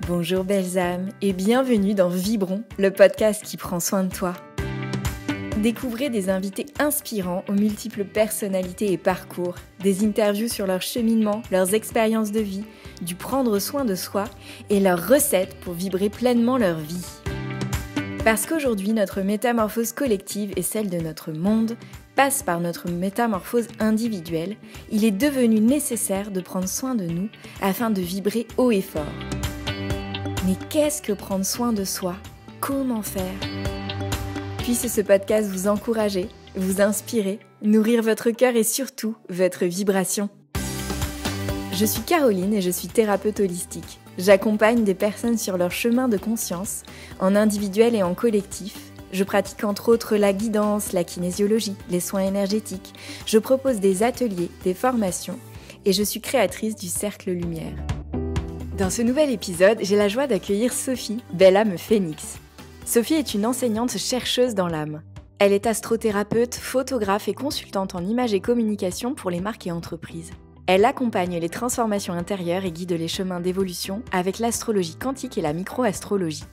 Bonjour belles âmes et bienvenue dans Vibrons, le podcast qui prend soin de toi. Découvrez des invités inspirants aux multiples personnalités et parcours, des interviews sur leur cheminement, leurs expériences de vie, du prendre soin de soi et leurs recettes pour vibrer pleinement leur vie. Parce qu'aujourd'hui, notre métamorphose collective et celle de notre monde passe par notre métamorphose individuelle, il est devenu nécessaire de prendre soin de nous afin de vibrer haut et fort. Mais qu'est-ce que prendre soin de soi ? Comment faire ? Puisse ce podcast vous encourager, vous inspirer, nourrir votre cœur et surtout votre vibration. Je suis Caroline et je suis thérapeute holistique. J'accompagne des personnes sur leur chemin de conscience, en individuel et en collectif. Je pratique entre autres la guidance, la kinésiologie, les soins énergétiques. Je propose des ateliers, des formations et je suis créatrice du Cercle Lumière. Dans ce nouvel épisode, j'ai la joie d'accueillir Sophie, belle âme phénix. Sophie est une enseignante chercheuse dans l'âme. Elle est astrothérapeute, photographe et consultante en images et communication pour les marques et entreprises. Elle accompagne les transformations intérieures et guide les chemins d'évolution avec l'astrologie quantique et la micro-astrologie.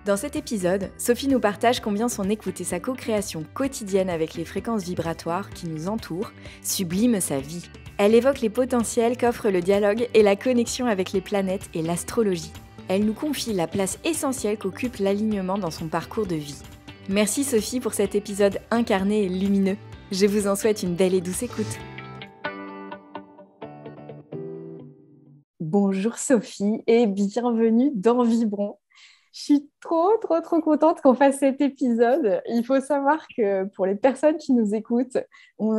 Dans cet épisode, Sophie nous partage combien son écoute et sa co-création quotidienne avec les fréquences vibratoires qui nous entourent subliment sa vie. Elle évoque les potentiels qu'offre le dialogue et la connexion avec les planètes et l'astrologie. Elle nous confie la place essentielle qu'occupe l'alignement dans son parcours de vie. Merci Sophie pour cet épisode incarné et lumineux. Je vous en souhaite une belle et douce écoute. Bonjour Sophie et bienvenue dans Vibrons. Je suis trop contente qu'on fasse cet épisode. Il faut savoir que pour les personnes qui nous écoutent, on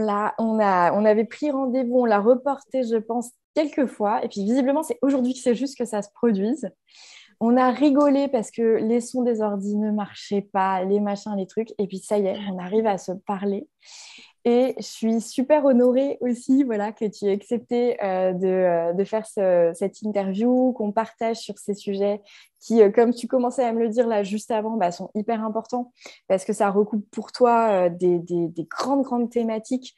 avait pris rendez-vous, on l'a reporté, je pense, quelques fois. Et puis visiblement, c'est aujourd'hui que c'est juste que ça se produise. On a rigolé parce que les sons des ordi ne marchaient pas, les machins, les trucs. Et puis ça y est, on arrive à se parler. Et je suis super honorée aussi que tu aies accepté de faire cette interview, qu'on partage sur ces sujets qui, comme tu commençais à me le dire là juste avant, sont hyper importants parce que ça recoupe pour toi des grandes thématiques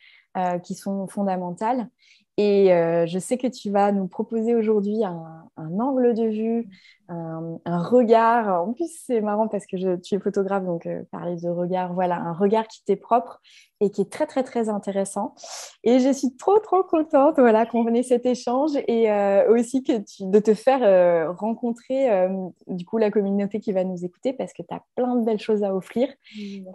qui sont fondamentales. Et je sais que tu vas nous proposer aujourd'hui un angle de vue, un regard. En plus, c'est marrant parce que tu es photographe, donc parler de regard, voilà, un regard qui t'est propre et qui est très intéressant. Et je suis trop contente qu'on ait cet échange et aussi de te faire rencontrer du coup la communauté qui va nous écouter parce que tu as plein de belles choses à offrir.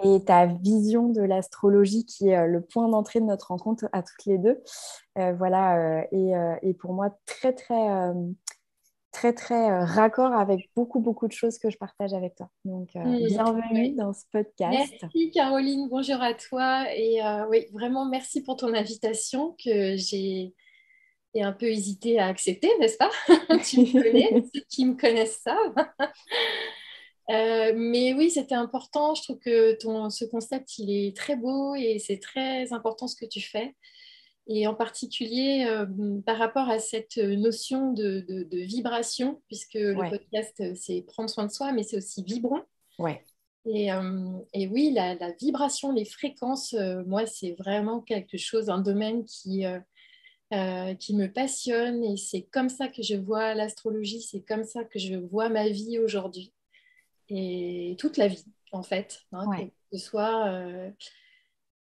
Et ta vision de l'astrologie qui est le point d'entrée de notre rencontre à toutes les deux. Et pour moi, très raccord avec beaucoup de choses que je partage avec toi. Donc, bienvenue dans ce podcast. Merci Caroline, bonjour à toi. Et oui, vraiment merci pour ton invitation que j'ai un peu hésité à accepter, n'est-ce pas? Tu me connais, ceux qui me connaissent savent. Mais oui, c'était important. Je trouve que ce concept, il est très beau et c'est très important ce que tu fais. Et en particulier par rapport à cette notion de vibration, puisque le podcast, c'est prendre soin de soi, mais c'est aussi vibrant. Ouais. Et oui, la vibration, les fréquences, moi, c'est vraiment quelque chose, un domaine qui me passionne. Et c'est comme ça que je vois l'astrologie, c'est comme ça que je vois ma vie aujourd'hui. Et toute la vie, en fait, que ce soit...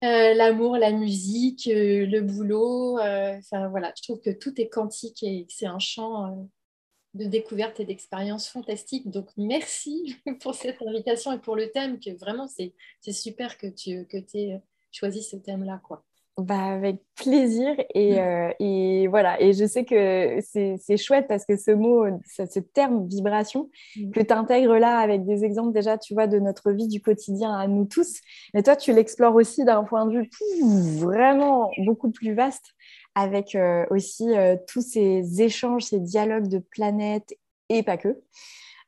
l'amour, la musique, le boulot, voilà, je trouve que tout est quantique et que c'est un champ de découverte et d'expérience fantastique. Donc, merci pour cette invitation et pour le thème, que vraiment, c'est super que tu aies choisi ce thème-là, quoi. Avec plaisir et voilà, et je sais que c'est chouette parce que ce mot, ce terme vibration que tu intègres là avec des exemples déjà, tu vois, de notre vie du quotidien à nous tous, mais toi tu l'explores aussi d'un point de vue vraiment beaucoup plus vaste avec aussi tous ces échanges, ces dialogues de planètes et pas que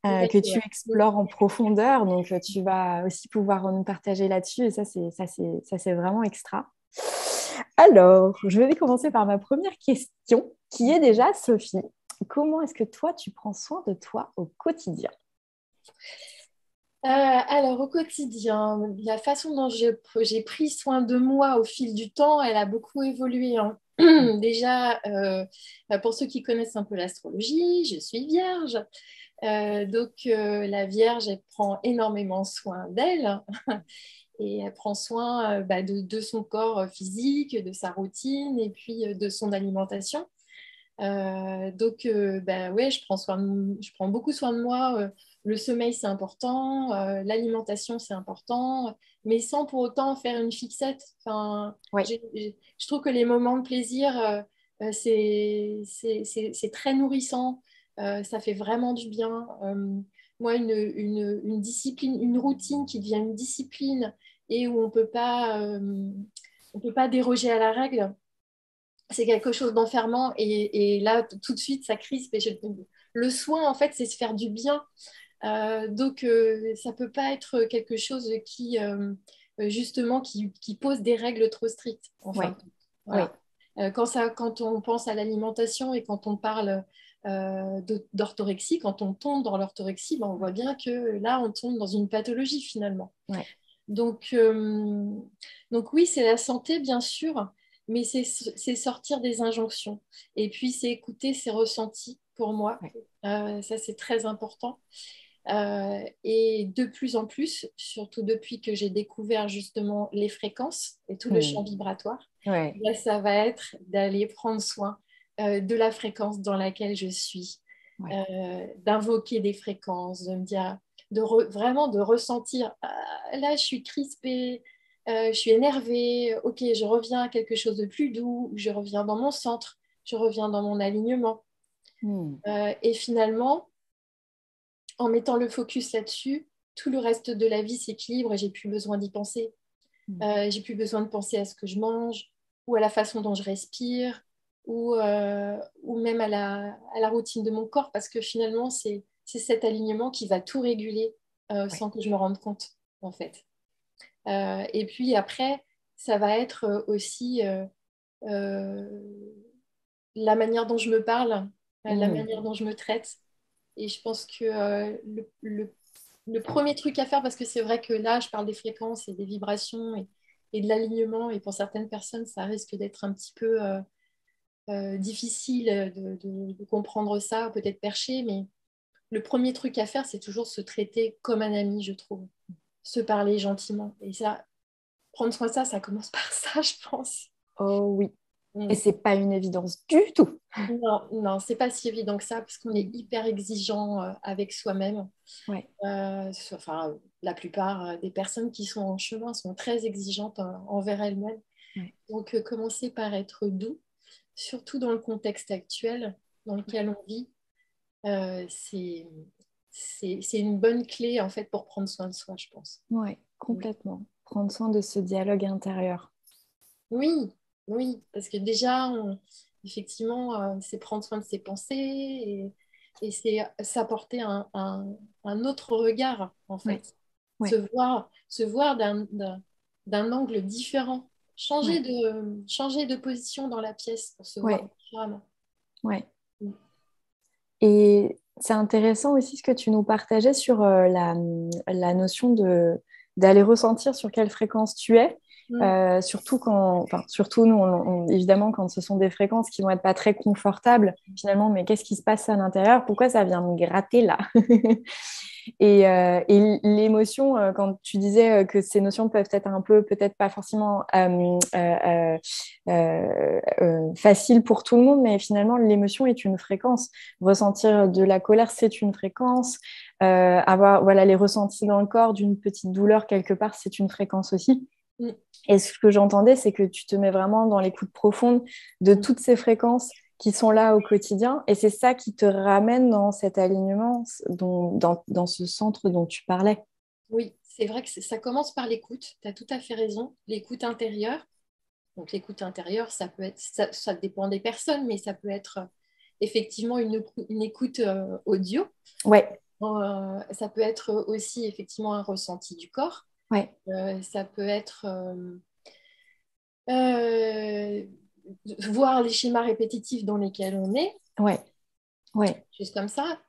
tu explores en profondeur, donc tu vas aussi pouvoir nous partager là-dessus et ça c'est vraiment extra. Alors, je vais commencer par ma première question, qui est déjà, Sophie, comment est-ce que toi, tu prends soin de toi au quotidien ? Alors, au quotidien, la façon dont j'ai pris soin de moi au fil du temps, elle a beaucoup évolué. Déjà, pour ceux qui connaissent un peu l'astrologie, je suis vierge. La Vierge, elle prend énormément soin d'elle et elle prend soin de son corps physique, de sa routine et puis de son alimentation. Ouais, je prends beaucoup soin de moi. Le sommeil, c'est important. L'alimentation, c'est important. Mais sans pour autant faire une fixette. Enfin, Oui, je trouve que les moments de plaisir, c'est très nourrissant. Ça fait vraiment du bien. Moi, une discipline, une routine qui devient une discipline et où on peut pas déroger à la règle, c'est quelque chose d'enfermant et là tout de suite ça crispe le soin en fait c'est se faire du bien. Ça peut pas être quelque chose justement qui pose des règles trop strictes oui, enfin oui, voilà. Quand on pense à l'alimentation et quand on parle d'orthorexie, quand on tombe dans l'orthorexie, ben, on voit bien que là on tombe dans une pathologie finalement. oui, Donc, euh, donc oui, c'est la santé, bien sûr, mais c'est sortir des injonctions. Et puis, c'est écouter ses ressentis pour moi. oui. Ça, c'est très important. Et de plus en plus, surtout depuis que j'ai découvert justement les fréquences et tout le champ Hmm. vibratoire, Ouais, là, ça va être d'aller prendre soin de la fréquence dans laquelle je suis, ouais. d'invoquer des fréquences, de me dire, vraiment de ressentir, ah, là, je suis crispée, je suis énervée, ok, je reviens à quelque chose de plus doux, je reviens dans mon centre, je reviens dans mon alignement. Hmm. Et finalement, en mettant le focus là-dessus, tout le reste de la vie s'équilibre et j'ai plus besoin d'y penser. Hmm. J'ai plus besoin de penser à ce que je mange ou à la façon dont je respire ou même à la routine de mon corps parce que finalement, c'est cet alignement qui va tout réguler Ouais. sans que je me rende compte, en fait. Et puis après, ça va être aussi euh, la manière dont je me parle, la Hmm. manière dont je me traite. Et je pense que le premier truc à faire, parce que c'est vrai que là, je parle des fréquences et des vibrations et de l'alignement, et pour certaines personnes, ça risque d'être un petit peu difficile de comprendre ça, peut-être perché, mais le premier truc à faire, c'est toujours se traiter comme un ami, je trouve. Se parler gentiment. Et ça, prendre soin de ça, ça commence par ça, je pense. Oh oui. Et Mm. c'est pas une évidence du tout. Non, non, c'est pas si évident que ça, parce qu'on est Hmm. hyper exigeant avec soi-même. Ouais. La plupart des personnes qui sont en chemin sont très exigeantes envers elles-mêmes. Ouais. Donc, commencer par être doux, surtout dans le contexte actuel dans Ouais. lequel on vit, euh, c'est, c'est une bonne clé en fait pour prendre soin de soi, je pense. Ouais, complètement. Prendre soin de ce dialogue intérieur. Oui, oui, parce que déjà, effectivement, c'est prendre soin de ses pensées et c'est s'apporter un autre regard, en Ouais. fait. Ouais. Se voir d'un angle différent. Ouais. Changer de position dans la pièce pour se voir Ouais. différemment. Ouais. Mm. Et c'est intéressant aussi ce que tu nous partageais sur la notion d'aller ressentir sur quelle fréquence tu es. Mm. Surtout quand, enfin, surtout nous, évidemment, quand ce sont des fréquences qui vont être pas très confortables, finalement, mais qu'est-ce qui se passe à l'intérieur? Pourquoi ça vient me gratter là? Et l'émotion, quand tu disais que ces notions peuvent être un peu, peut-être pas forcément faciles pour tout le monde, mais finalement, l'émotion est une fréquence. Ressentir de la colère, c'est une fréquence. Avoir voilà, les ressentis dans le corps d'une petite douleur quelque part, c'est une fréquence aussi. Mm. Et ce que j'entendais, c'est que tu te mets vraiment dans l'écoute profonde de Mm. toutes ces fréquences qui sont là au quotidien. Et c'est ça qui te ramène dans cet alignement, dans ce centre dont tu parlais. Oui, c'est vrai que ça commence par l'écoute. Tu as tout à fait raison. L'écoute intérieure. Donc l'écoute intérieure, ça peut être, ça dépend des personnes, mais ça peut être effectivement une écoute audio. Ouais, Ça peut être aussi effectivement un ressenti du corps. ouais, Ça peut être euh, voir les schémas répétitifs dans lesquels on est, ouais, ouais, juste comme ça.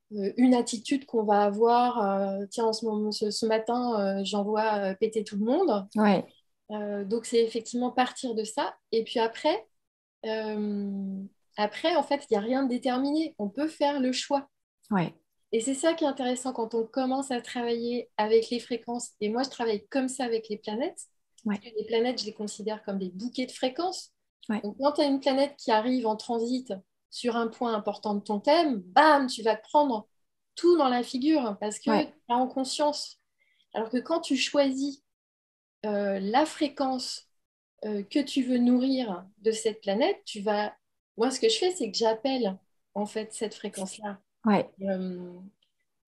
Une attitude qu'on va avoir, tiens, en ce moment, ce matin, j'en vois péter tout le monde. ouais, Donc c'est effectivement partir de ça. Et puis euh, après en fait, il n'y a rien de déterminé. On peut faire le choix. Ouais. Et c'est ça qui est intéressant quand on commence à travailler avec les fréquences. Et moi, je travaille comme ça avec les planètes. Ouais. Parce que les planètes, je les considère comme des bouquets de fréquences. Ouais. Donc, quand tu as une planète qui arrive en transit sur un point important de ton thème, bam, tu vas te prendre tout dans la figure parce que tu Ouais. as en conscience. Alors que quand tu choisis la fréquence que tu veux nourrir de cette planète, tu vas... Moi, ce que je fais, c'est que j'appelle en fait cette fréquence-là Ouais.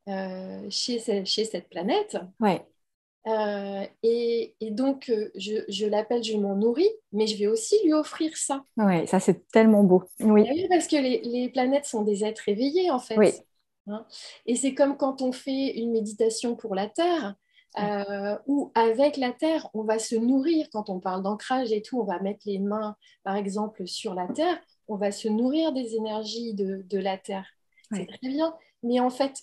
euh, chez cette planète. Ouais. Et donc, je l'appelle, je m'en nourris, mais je vais aussi lui offrir ça. Ouais. Ça, c'est tellement beau. Ah Oui. oui, parce que les planètes sont des êtres éveillés, en fait. Oui. Hein. Et c'est comme quand on fait une méditation pour la Terre, Ouais. où avec la Terre, on va se nourrir. Quand on parle d'ancrage et tout, on va mettre les mains, par exemple, sur la Terre, on va se nourrir des énergies de la Terre. C'est Ouais. très bien. Mais en fait,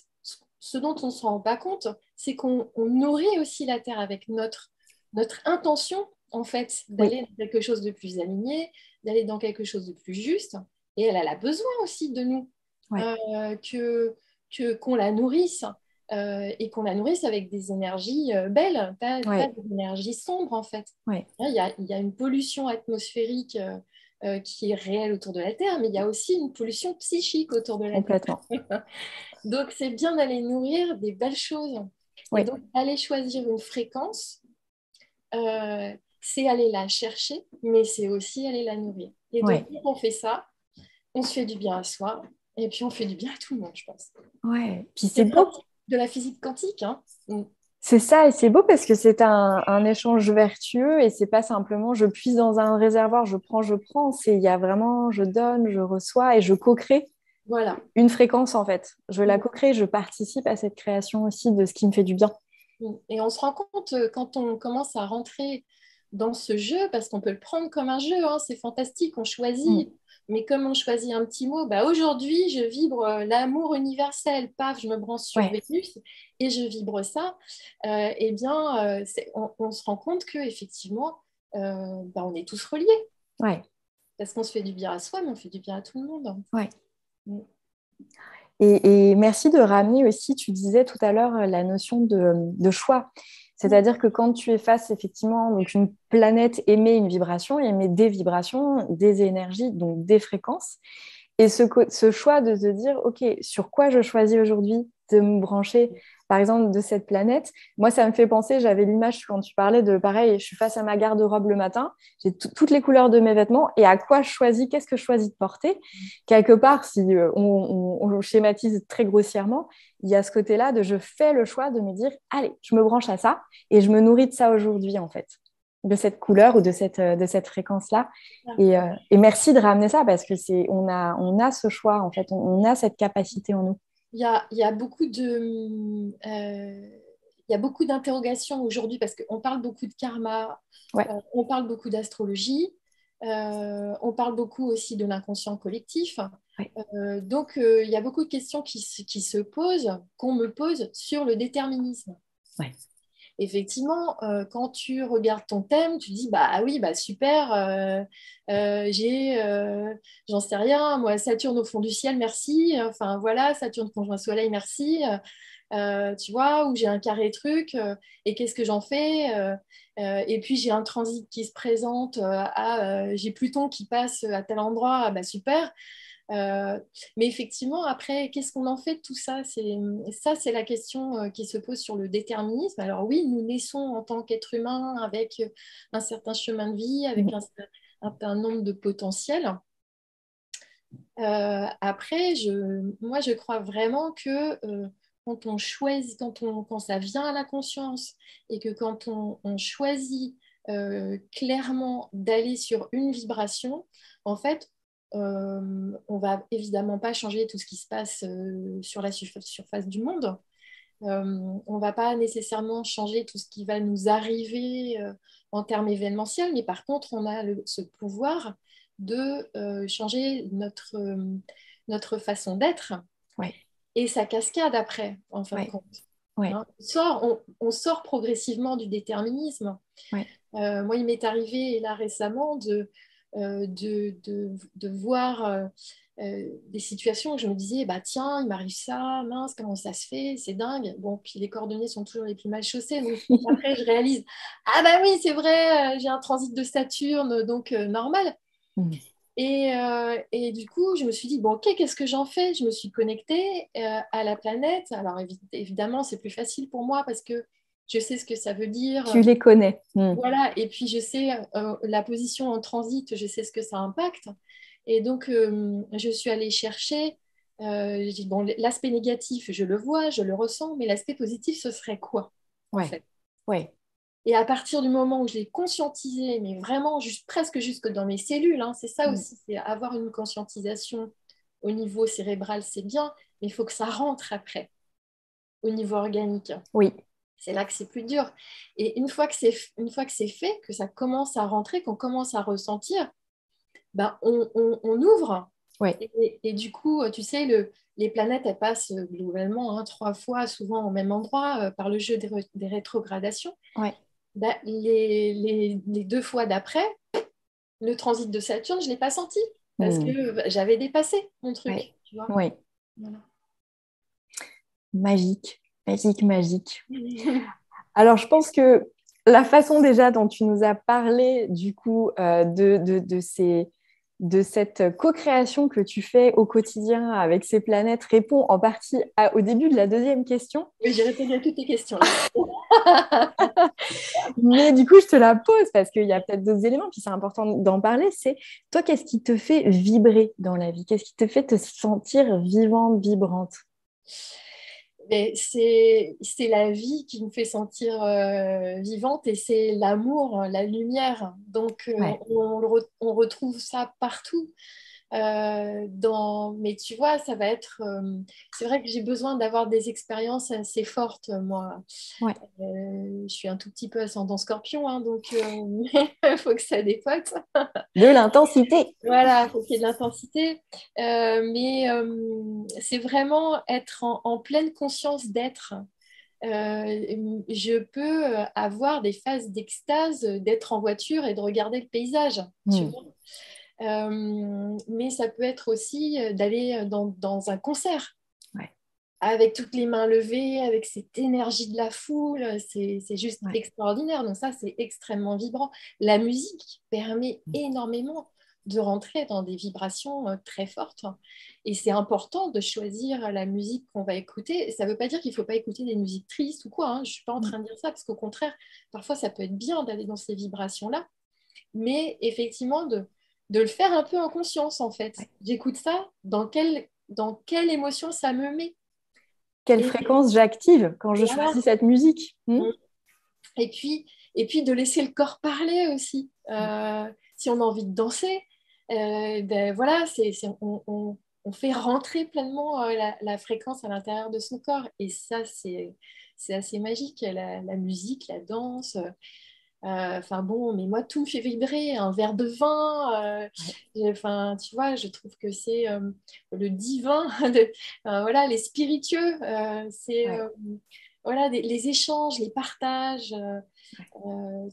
ce dont on ne se rend pas compte, c'est qu'on nourrit aussi la Terre avec notre intention, en fait, Oui. d'aller dans quelque chose de plus aligné, d'aller dans quelque chose de plus juste. Et elle a besoin aussi de nous, Ouais. qu'on la nourrisse. Et qu'on la nourrisse avec des énergies belles, pas Ouais. des énergies sombres en fait. Ouais. Hein, il y a une pollution atmosphérique qui est réelle autour de la Terre, mais il y a aussi une pollution psychique autour de la Terre. Complètement. Donc c'est bien d'aller nourrir des belles choses. Et Oui. donc aller choisir une fréquence, c'est aller la chercher, mais c'est aussi aller la nourrir. Et donc Ouais. quand on fait ça, on se fait du bien à soi, et puis on fait du bien à tout le monde, je pense. Ouais. Puis C'est c'est le beau. principe de la physique quantique, hein. Mm. C'est ça, et c'est beau parce que c'est un échange vertueux et c'est pas simplement je puise dans un réservoir, je prends. C'est il y a vraiment je donne, je reçois et je co-crée Voilà. une fréquence en fait. Je la Mm. co-crée, je participe à cette création aussi de ce qui me fait du bien. Mm. Et on se rend compte quand on commence à rentrer dans ce jeu, parce qu'on peut le prendre comme un jeu, hein, c'est fantastique, on Mm. choisit. Mais comme on choisit un petit mot, bah aujourd'hui, je vibre l'amour universel. Paf, je me branche sur Ouais, Vénus et je vibre ça. Eh bien, on se rend compte que effectivement, bah, on est tous reliés. ouais, Parce qu'on se fait du bien à soi, mais on fait du bien à tout le monde. ouais. Mm. Et merci de ramener aussi, tu disais tout à l'heure, la notion de choix. Mm. C'est-à-dire que quand tu es face, effectivement, donc une planète émet une vibration, émet des vibrations, des énergies, donc des fréquences. Et ce choix de se dire, OK, sur quoi je choisis aujourd'hui de me brancher, par exemple, de cette planète, moi, ça me fait penser, j'avais l'image quand tu parlais de, pareil, je suis face à ma garde-robe le matin, j'ai toutes les couleurs de mes vêtements, et à quoi je choisis, qu'est-ce que je choisis de porter. Quelque part, si on schématise très grossièrement, il y a ce côté-là de je fais le choix de me dire, allez, je me branche à ça, et je me nourris de ça aujourd'hui, en fait, de cette couleur ou de cette fréquence-là. Et merci de ramener ça parce que on a ce choix, en fait, on a cette capacité en nous. Il y a beaucoup il y a beaucoup d'interrogations aujourd'hui parce qu'on parle beaucoup de karma, Ouais, on parle beaucoup d'astrologie, on parle beaucoup aussi de l'inconscient collectif. ouais, Il y a beaucoup de questions qui se posent, qu'on me pose sur le déterminisme. ouais, Effectivement, quand tu regardes ton thème, tu dis bah ah oui, bah super, j'en sais rien, moi Saturne au fond du ciel, merci. Enfin voilà, Saturne conjoint Soleil, merci. Tu vois, ou j'ai un carré truc, et qu'est-ce que j'en fais et puis j'ai un transit qui se présente, j'ai Pluton qui passe à tel endroit, ah, bah super. Euh, mais effectivement, après, qu'est-ce qu'on en fait de tout ça? C'est la question qui se pose sur le déterminisme. Alors oui, nous naissons en tant qu'êtres humains avec un certain chemin de vie, avec mhm, un nombre de potentiels. Après, moi, je crois vraiment que quand on choisit, quand ça vient à la conscience et que quand on choisit clairement d'aller sur une vibration, en fait, on va évidemment pas changer tout ce qui se passe sur la surface du monde. On va pas nécessairement changer tout ce qui va nous arriver en termes événementiels, mais par contre, on a ce pouvoir de changer notre façon d'être ouais, et sa cascade après, en fin de ouais, compte. ouais, Hein. On sort progressivement du déterminisme. ouais, Moi, il m'est arrivé là récemment de voir des situations où je me disais, bah tiens, il m'arrive ça, mince, comment ça se fait, c'est dingue. Bon, puis les coordonnées sont toujours les plus mal chaussées. Donc après, je réalise, ah bah oui, c'est vrai, j'ai un transit de Saturne, donc normal. Mm. Et du coup, je me suis dit, bon, ok, qu'est-ce que j'en fais? Je me suis connectée à la planète. Alors évidemment, c'est plus facile pour moi parce que je sais ce que ça veut dire. Tu les connais. Mm. Voilà, et puis je sais la position en transit, je sais ce que ça impacte. Et donc, je suis allée chercher, je dis, bon, l'aspect négatif, je le vois, je le ressens, mais l'aspect positif, ce serait quoi, en Ouais, fait? ouais. Et à partir du moment où je l'ai conscientisé, mais vraiment presque jusque dans mes cellules, hein, c'est ça Mm. aussi, c'est avoir une conscientisation au niveau cérébral, c'est bien, mais il faut que ça rentre après, au niveau organique. Oui, C'est là que c'est plus dur. Et une fois que c'est fait, que ça commence à rentrer, qu'on commence à ressentir, ben, on ouvre. ouais. Et du coup, tu sais, les planètes, elles passent globalement 3 fois, souvent au même endroit, par le jeu des rétrogradations. Ouais. Ben, les 2 fois d'après, le transit de Saturne, je ne l'ai pas senti parce Mm. que j'avais dépassé mon Ouais. truc, tu vois. Ouais. Voilà. Magique, magique, magique. Alors, je pense que la façon déjà dont tu nous as parlé du coup de cette co-création que tu fais au quotidien avec ces planètes répond en partie au début de la deuxième question. Oui, j'ai répondu à toutes tes questions là. Mais du coup, je te la pose parce qu'il y a peut-être d'autres éléments, puis c'est important d'en parler. C'est toi, qu'est-ce qui te fait vibrer dans la vie? Qu'est-ce qui te fait te sentir vivante, vibrante? Mais c'est la vie qui me fait sentir vivante et c'est l'amour, la lumière. Donc, Ouais. on retrouve ça partout. Mais tu vois, ça va être. C'est vrai que j'ai besoin d'avoir des expériences assez fortes, moi. Ouais. Je suis un tout petit peu ascendant scorpion, hein, donc il faut que ça dépote. De l'intensité. Voilà, il faut qu'il y ait de l'intensité. Mais c'est vraiment être en pleine conscience d'être. Je peux avoir des phases d'extase, d'être en voiture et de regarder le paysage, tu Hmm. vois. Mais ça peut être aussi d'aller dans un concert Ouais. avec toutes les mains levées, avec cette énergie de la foule. C'est juste Ouais. extraordinaire. Donc ça, c'est extrêmement vibrant. La musique permet énormément de rentrer dans des vibrations très fortes. Et c'est important de choisir la musique qu'on va écouter. Ça ne veut pas dire qu'il ne faut pas écouter des musiques tristes ou quoi, hein. Je ne suis pas en Hmm. train de dire ça, parce qu'au contraire, parfois, ça peut être bien d'aller dans ces vibrations-là. Mais effectivement, de le faire un peu en conscience, en fait. Ouais. J'écoute ça, dans quelle émotion ça me met. Quelle Et fréquence j'active quand je voilà. choisis cette musique? Hmm. Et puis, de laisser le corps parler aussi. Si on a envie de danser, ben voilà, on fait rentrer pleinement la fréquence à l'intérieur de son corps. Et ça, c'est assez magique, la musique, la danse. Enfin bon, mais moi, tout me fait vibrer. Un verre de vin, Ouais. enfin, tu vois, je trouve que c'est le divin, voilà, les spiritueux, Ouais. voilà, les échanges, les partages,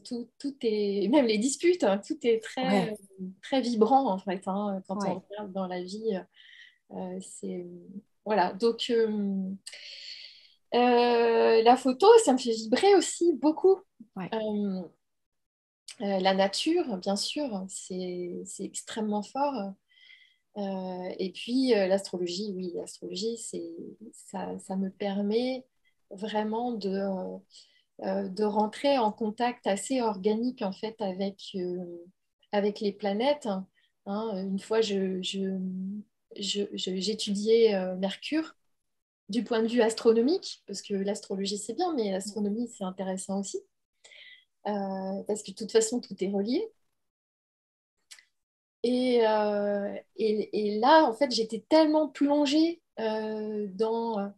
tout est, même les disputes, hein, tout est très, Ouais. très vibrant en fait, hein, quand on Ouais. regarde dans la vie. C'est voilà, donc la photo, ça me fait vibrer aussi beaucoup. Ouais. Euh, la nature, bien sûr, c'est extrêmement fort. Et puis l'astrologie, oui, l'astrologie, ça me permet vraiment de rentrer en contact assez organique en fait avec les planètes. Hein. Une fois, j'étudiais Mercure du point de vue astronomique, parce que l'astrologie c'est bien, mais l'astronomie c'est intéressant aussi, parce que de toute façon tout est relié. Et là, en fait, j'étais tellement plongée dans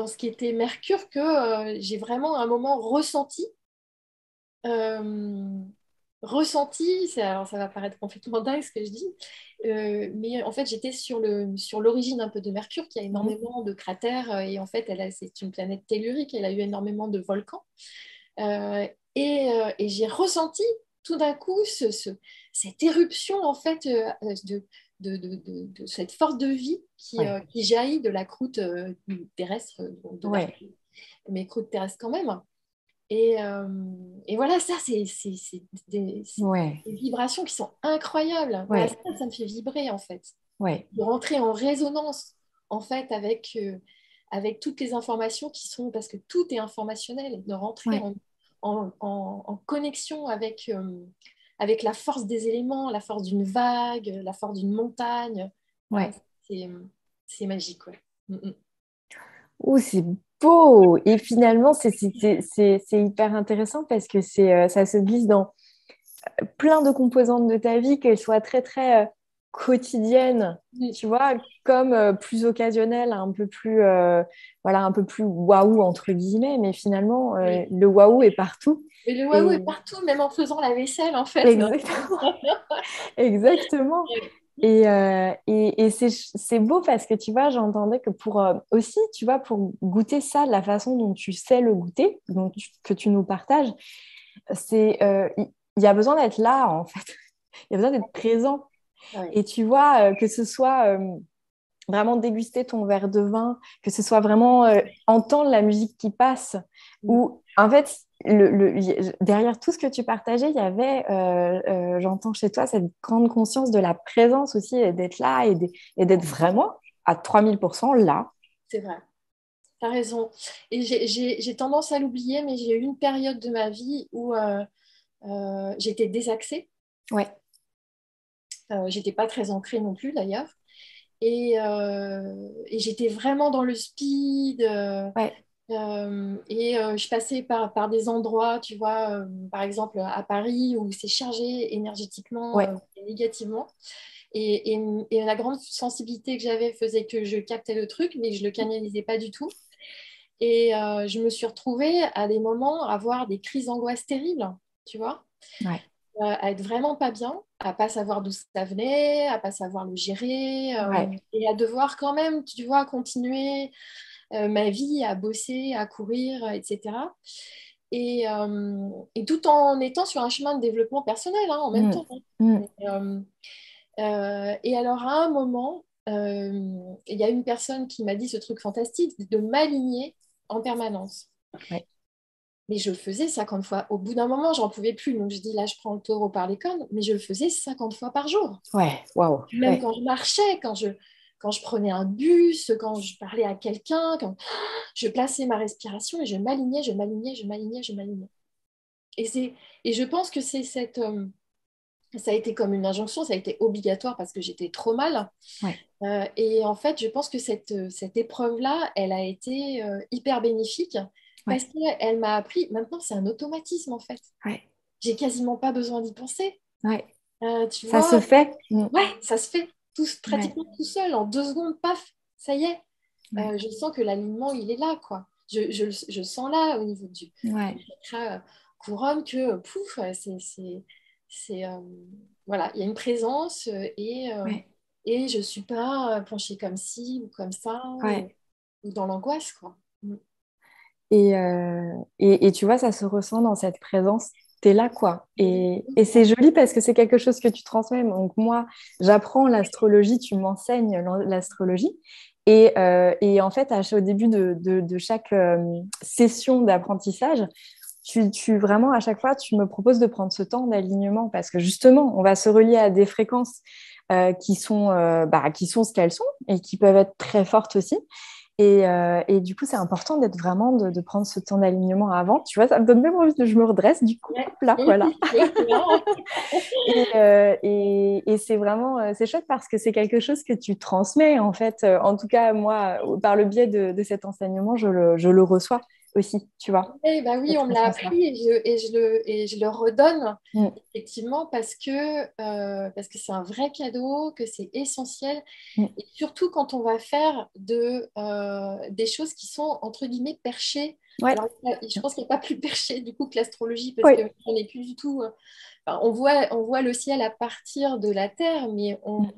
ce qui était Mercure que j'ai vraiment à un moment euh, alors ça va paraître complètement dingue ce que je dis, mais en fait, j'étais sur l'origine un peu de Mercure, qui a Mhm. énormément de cratères, et en fait, c'est une planète tellurique, elle a eu énormément de volcans. Et j'ai ressenti tout d'un coup cette éruption en fait de cette force de vie qui jaillit de la croûte terrestre, mais croûte terrestre quand même. Et voilà, ça, c'est des vibrations qui sont incroyables. Voilà, ça me fait vibrer, en fait. De rentrer en résonance, en fait, avec toutes les informations qui sont... Parce que tout est informationnel. De rentrer en connexion avec la force des éléments, la force d'une vague, la force d'une montagne. C'est magique, Oh, c'est beau! Et finalement, c'est hyper intéressant parce que ça se glisse dans plein de composantes de ta vie, qu'elles soient très, très quotidiennes, tu vois, comme plus occasionnelles, un peu plus, un peu plus waouh, entre guillemets, mais finalement, le waouh est partout. Et le waouh est partout, même en faisant la vaisselle, en fait. Exactement. Exactement. Et c'est beau parce que tu vois, j'entendais que pour aussi, tu vois, pour goûter ça, la façon dont tu sais le goûter, que tu nous partages, il y a besoin d'être là, en fait. Il y a besoin d'être présent. Et tu vois, que ce soit vraiment déguster ton verre de vin, que ce soit vraiment entendre la musique qui passe, ou en fait, derrière tout ce que tu partageais, il y avait, j'entends chez toi, cette grande conscience de la présence aussi, et d'être là, et d'être vraiment à 3000% là. C'est vrai, tu as raison. Et j'ai tendance à l'oublier, mais j'ai eu une période de ma vie où j'étais désaxée. J'étais pas très ancrée non plus, d'ailleurs. Et j'étais vraiment dans le speed. Je passais par des endroits, tu vois, par exemple à Paris, où c'est chargé énergétiquement, négativement. Et la grande sensibilité que j'avais faisait que je captais le truc, mais je ne le canalisais pas du tout. Et je me suis retrouvée à des moments à avoir des crises d'angoisse terribles, tu vois, à être vraiment pas bien, à pas savoir d'où ça venait, à pas savoir le gérer, et à devoir quand même, tu vois, continuer ma vie, à bosser, à courir, etc. Et tout en étant sur un chemin de développement personnel, en même temps. Et alors, à un moment, il y a une personne qui m'a dit ce truc fantastique de m'aligner en permanence. Mais je le faisais 50 fois. Au bout d'un moment, j'en pouvais plus. Donc, je dis, là, je prends le taureau par les cornes. Mais je le faisais 50 fois par jour. Même quand je marchais, quand je prenais un bus, quand je parlais à quelqu'un, quand je plaçais ma respiration et je m'alignais, je m'alignais, je m'alignais, je m'alignais. Et je pense que c'est ça a été comme une injonction, ça a été obligatoire parce que j'étais trop mal. Et en fait, je pense que cette épreuve-là, elle a été hyper bénéfique parce qu'elle m'a appris, maintenant c'est un automatisme en fait. J'ai quasiment pas besoin d'y penser. Tu vois, ça se fait. Ça se fait pratiquement tout seul. En 2 secondes, paf, ça y est. Je sens que l'alignement, il est là, quoi. Je sens là, au niveau du chakra couronne, que pouf, voilà, il y a une présence et je ne suis pas penchée comme ci ou comme ça ou dans l'angoisse, quoi. Et tu vois, ça se ressent dans cette présence. T'es là, quoi. Et c'est joli parce que c'est quelque chose que tu transmets. Donc moi, j'apprends l'astrologie, tu m'enseignes l'astrologie. Et en fait, au début de chaque session d'apprentissage, vraiment, à chaque fois, tu me proposes de prendre ce temps d'alignement parce que justement, on va se relier à des fréquences qui sont ce qu'elles sont et qui peuvent être très fortes aussi. Et du coup, c'est important d'être vraiment, de prendre ce temps d'alignement avant. Tu vois, ça me donne même envie de je me redresse, du coup, hop là, voilà. Et c'est vraiment, c'est chouette parce que c'est quelque chose que tu transmets, en fait. En tout cas, moi, par le biais de cet enseignement, je le reçois aussi, tu vois. Oui, on me l'a appris et je le redonne, effectivement, parce que c'est un vrai cadeau, que c'est essentiel. Et surtout quand on va faire des choses qui sont, entre guillemets, perchées. Alors, je pense qu'il n'y a pas plus perché, du coup, que l'astrologie, parce qu'on n'est plus du tout... on voit le ciel à partir de la Terre, mais on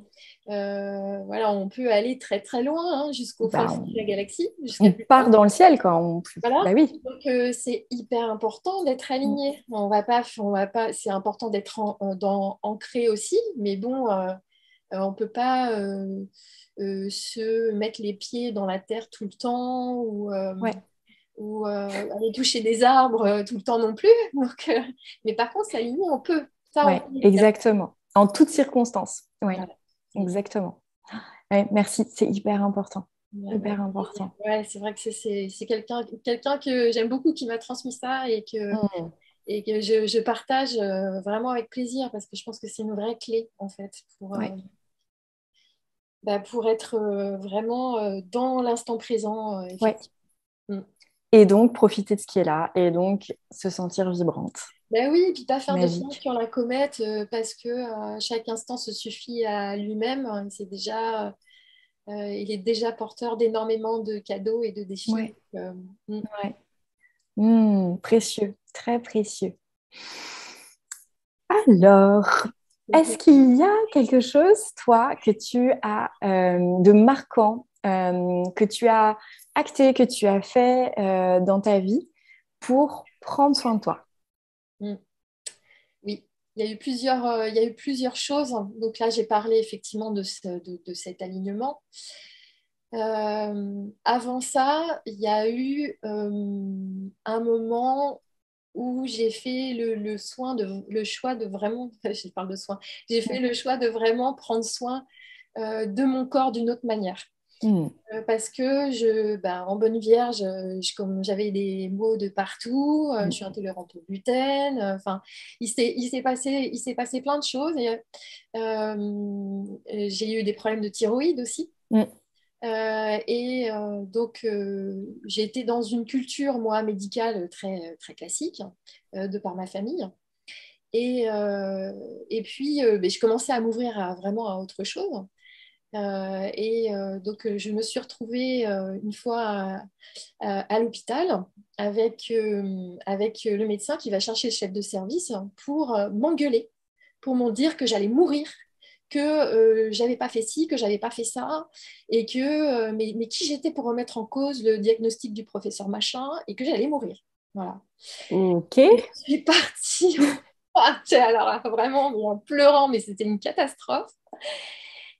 peut aller très très loin, jusqu'au fin fond de la galaxie. On part dans le ciel, quoi. Voilà. Bah oui. Donc c'est hyper important d'être aligné. On va pas. C'est important d'être ancré aussi, mais bon, On ne peut pas se mettre les pieds dans la terre tout le temps Ouais, ou aller toucher des arbres tout le temps non plus. Donc, mais par contre, s'aligner, on peut. Ça, on ouais, peut le faire. exactement. En toutes circonstances. Oui, Voilà. exactement. Ouais, merci, c'est hyper important. Ouais, Hyper important. ouais, c'est vrai que c'est quelqu'un que j'aime beaucoup qui m'a transmis ça Mm. et que je partage vraiment avec plaisir parce que je pense que c'est une vraie clé en fait Ouais. pour être vraiment dans l'instant présent, Ouais. effectivement. Mm. Et donc, profiter de ce qui est là et donc se sentir vibrante. Ben oui, et puis pas faire de plan Magique. sur la comète parce que chaque instant se suffit à lui-même. Il est déjà porteur d'énormément de cadeaux et de défis. Ouais. Donc, mm. Ouais. Précieux, très précieux. Alors, est-ce qu'il y a quelque chose, toi, que tu as de marquant, que tu as acté, que tu as fait dans ta vie pour prendre soin de toi? Mm. Oui, il y a eu plusieurs choses. Donc là, j'ai parlé effectivement de cet alignement. Avant ça, il y a eu un moment où j'ai fait le choix de vraiment, je parle de soin, j'ai fait le choix de vraiment prendre soin de mon corps d'une autre manière. Mm. Parce que en bonne vierge, comme j'avais des maux de partout, je Mm. suis intolérante au gluten. Enfin, il s'est passé plein de choses. J'ai eu des problèmes de thyroïde aussi. Mm. J'ai été dans une culture, moi, médicale très, très classique, de par ma famille. Et puis, je commençais à m'ouvrir vraiment à autre chose. Je me suis retrouvée une fois à l'hôpital avec le médecin qui va chercher le chef de service pour m'engueuler, pour m'en dire que j'allais mourir, que j'avais pas fait ci, que j'avais pas fait ça, et mais qui j'étais pour remettre en cause le diagnostic du professeur machin, et que j'allais mourir. Voilà. Ok. Et je suis partie. Alors vraiment, mais en pleurant, mais c'était une catastrophe.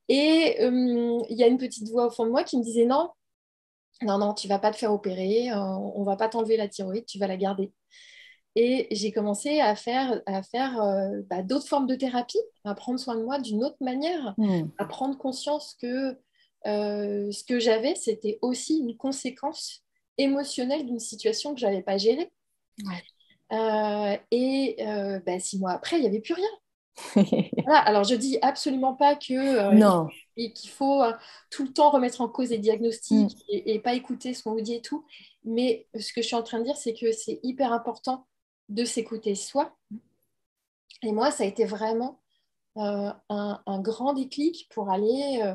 Et il y a une petite voix au fond de moi qui me disait non, non, non, tu vas pas te faire opérer, on va pas t'enlever la thyroïde, tu vas la garder. Et j'ai commencé à faire d'autres formes de thérapie, à prendre soin de moi d'une autre manière, Mm. à prendre conscience que ce que j'avais, c'était aussi une conséquence émotionnelle d'une situation que je n'avais pas gérée. Ouais. 6 mois après, il n'y avait plus rien. Voilà. Alors, je dis absolument pas Non. qu'il faut tout le temps remettre en cause les Mm. diagnostics et pas écouter ce qu'on vous dit et tout. Mais ce que je suis en train de dire, c'est que c'est hyper important de s'écouter soi. Et moi, ça a été vraiment un grand déclic pour aller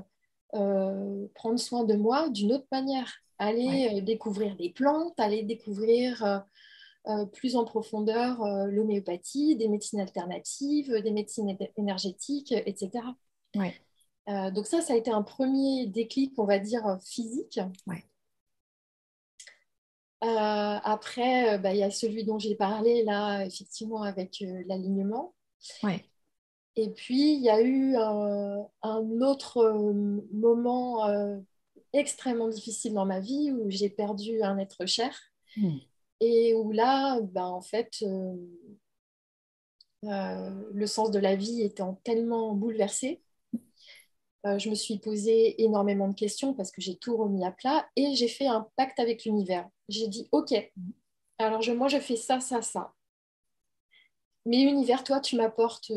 prendre soin de moi d'une autre manière. Ouais. Aller découvrir des plantes, aller découvrir plus en profondeur l'homéopathie, des médecines alternatives, des médecines énergétiques, etc. Ouais. Donc ça a été un premier déclic, on va dire, physique. Ouais. Après, il y a celui dont j'ai parlé, là, effectivement, avec l'alignement. Ouais. Et puis, il y a eu un autre moment extrêmement difficile dans ma vie où j'ai perdu un être cher Mm. et où là, en fait, le sens de la vie étant tellement bouleversé. Je me suis posé énormément de questions parce que j'ai tout remis à plat et j'ai fait un pacte avec l'univers. J'ai dit, OK, alors moi je fais ça, ça, ça. Mais univers, toi, tu m'apportes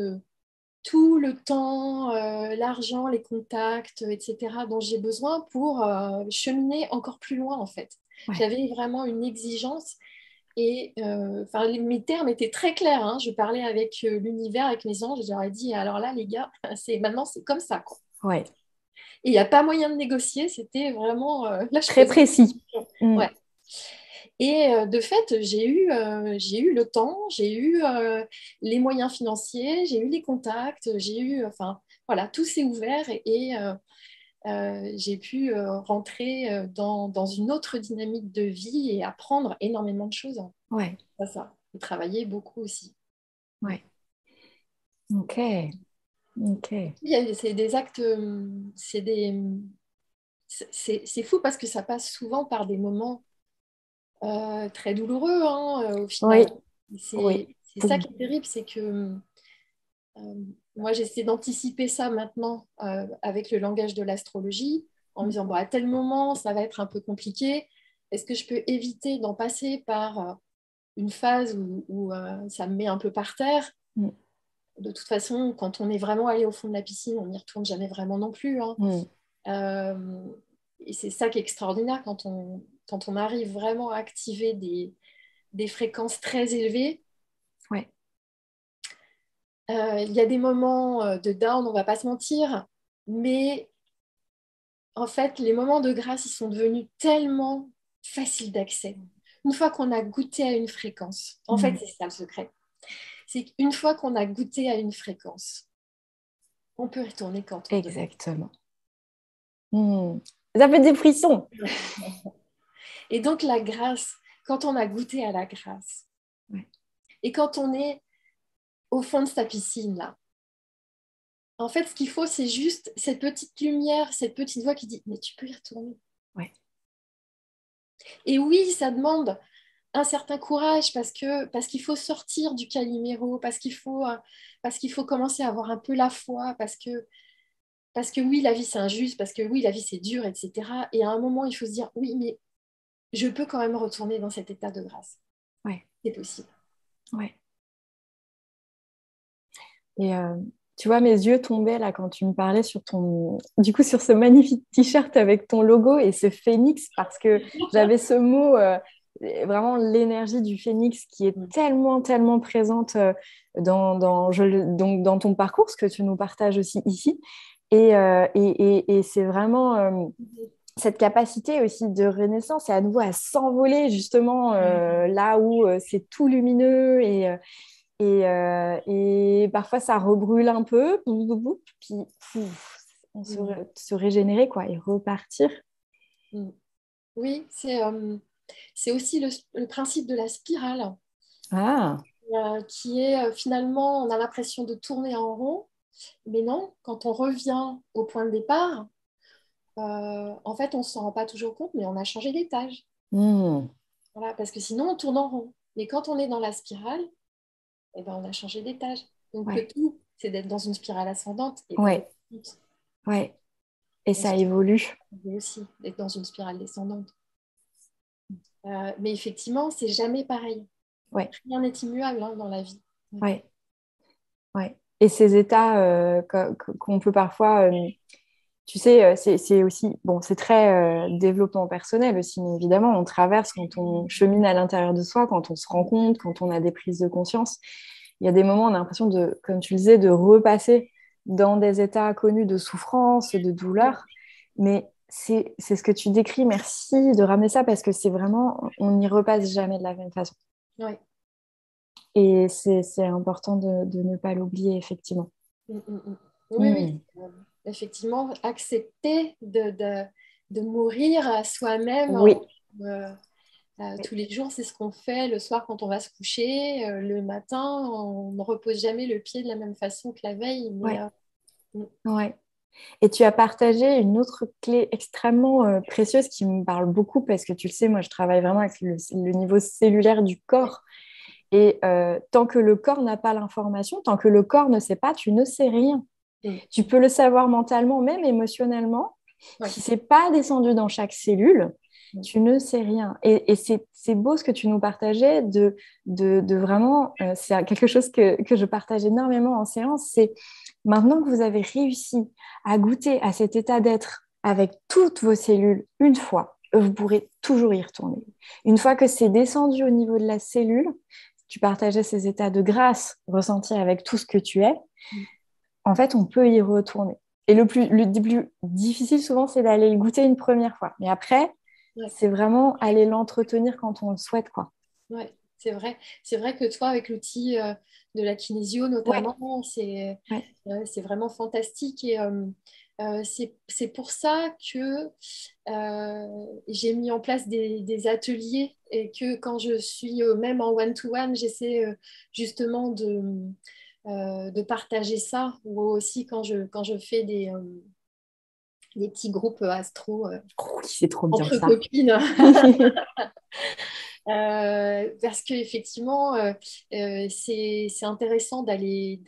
tout le temps, l'argent, les contacts, etc., dont j'ai besoin pour cheminer encore plus loin, en fait. Ouais. J'avais vraiment une exigence et mes termes étaient très clairs. Hein. Je parlais avec l'univers, avec mes anges, je leur ai dit, alors là, les gars, maintenant, c'est comme ça, quoi. Ouais. Et il n'y a pas moyen de négocier, c'était vraiment, là, je Très posais des précis. questions. Mm. Ouais. Et de fait, j'ai eu le temps, j'ai eu les moyens financiers, j'ai eu les contacts, enfin, voilà, tout s'est ouvert j'ai pu rentrer dans une autre dynamique de vie et apprendre énormément de choses. Ouais. Ça. Et travailler beaucoup aussi. Ouais. Ok. Ok. C'est des actes, c'est fou parce que ça passe souvent par des moments très douloureux, hein, au final. Oui, oui. C'est ça qui est terrible, c'est que moi, j'essaie d'anticiper ça maintenant avec le langage de l'astrologie, en me disant, bon, à tel moment, ça va être un peu compliqué. Est-ce que je peux éviter d'en passer par une phase où ça me met un peu par terre? Mm. De toute façon, quand on est vraiment allé au fond de la piscine, on n'y retourne jamais vraiment non plus, hein. Mm. Euh, et c'est ça qui est extraordinaire quand on arrive vraiment à activer des fréquences très élevées. Ouais. Il y a des moments de down, on va pas se mentir, mais en fait, les moments de grâce, ils sont devenus tellement faciles d'accès. Une fois qu'on a goûté à une fréquence, en fait, Mm. c'est ça le secret. C'est qu'une fois qu'on a goûté à une fréquence, on peut y retourner quand on veut. Exactement. Mm. Ça fait des frissons. Et donc, la grâce, quand on a goûté à la grâce, Ouais. et quand on est au fond de sa piscine, là, en fait, ce qu'il faut, c'est juste cette petite lumière, cette petite voix qui dit, mais tu peux y retourner. Ouais. Et oui, ça demande un certain courage parce qu'il faut sortir du Calimero, parce qu'il faut commencer à avoir un peu la foi, parce que oui, la vie c'est injuste, parce que oui, la vie c'est dur, etc. Et à un moment, il faut se dire, oui, mais je peux quand même retourner dans cet état de grâce. Ouais. C'est possible. Ouais. Et tu vois, mes yeux tombaient là quand tu me parlais du coup, sur ce magnifique t-shirt avec ton logo et ce phénix, parce que j'avais ce mot, vraiment l'énergie du phénix qui est tellement, tellement présente donc, dans ton parcours, ce que tu nous partages aussi ici. Et c'est vraiment cette capacité aussi de renaissance et à nouveau à s'envoler justement là où c'est tout lumineux et parfois, ça rebrûle un peu, puis on se régénérer quoi, et repartir. Oui, c'est aussi le principe de la spirale, Ah, qui est finalement, on a l'impression de tourner en rond, mais non, quand on revient au point de départ, en fait, on ne s'en rend pas toujours compte, mais on a changé d'étage. hmm, Voilà, parce que sinon, on tourne en rond. Mais quand on est dans la spirale, eh ben, on a changé d'étage. Donc, le ouais, tout, c'est d'être dans une spirale ascendante et de ouais, ouais. Et ça ensuite, évolue. aussi d'être dans une spirale descendante. Mais effectivement, c'est jamais pareil. Ouais, Rien n'est immuable, hein, dans la vie. ouais, ouais. Et ces états qu'on peut parfois, tu sais, c'est aussi, bon, c'est très développement personnel aussi, mais évidemment, on traverse quand on chemine à l'intérieur de soi, quand on se rend compte, quand on a des prises de conscience. Il y a des moments, on a l'impression de, comme tu le disais, de repasser dans des états connus de souffrance, de douleur. Mais c'est ce que tu décris. Merci de ramener ça parce que c'est vraiment, on n'y repasse jamais de la même façon. Ouais. Et c'est important de ne pas l'oublier, effectivement. Oui, oui. Mm. Effectivement, accepter de mourir à soi-même Oui, euh, tous les jours, c'est ce qu'on fait le soir quand on va se coucher. Le matin, on ne repose jamais le pied de la même façon que la veille. Mais, ouais, mm, ouais. Et tu as partagé une autre clé extrêmement précieuse qui me parle beaucoup parce que tu le sais, moi je travaille vraiment avec le niveau cellulaire du corps. Et tant que le corps n'a pas l'information, tant que le corps ne sait pas, tu ne sais rien. mm, Tu peux le savoir mentalement, même émotionnellement. ouais, Si c'est pas descendu dans chaque cellule, mm, tu ne sais rien. Et c'est beau ce que tu nous partageais de vraiment, c'est quelque chose que je partage énormément en séance, c'est maintenant que vous avez réussi à goûter à cet état d'être avec toutes vos cellules une fois, vous pourrez toujours y retourner. Une fois que c'est descendu au niveau de la cellule, tu partageais ces états de grâce ressentis avec tout ce que tu es, mm, en fait, on peut y retourner. Et le plus difficile, souvent, c'est d'aller le goûter une première fois. Mais après, ouais. c'est vraiment aller l'entretenir quand on le souhaite, quoi. Ouais, c'est vrai. C'est vrai que toi, avec l'outil de la kinésio Ouais, notamment, ouais. c'est vraiment fantastique. Et c'est pour ça que j'ai mis en place des ateliers et que quand je suis même en one-to-one, j'essaie justement de partager ça, ou aussi quand je fais des petits groupes astro Oh, c'est trop bien entre ça. copines. Parce qu'effectivement, c'est intéressant d'aller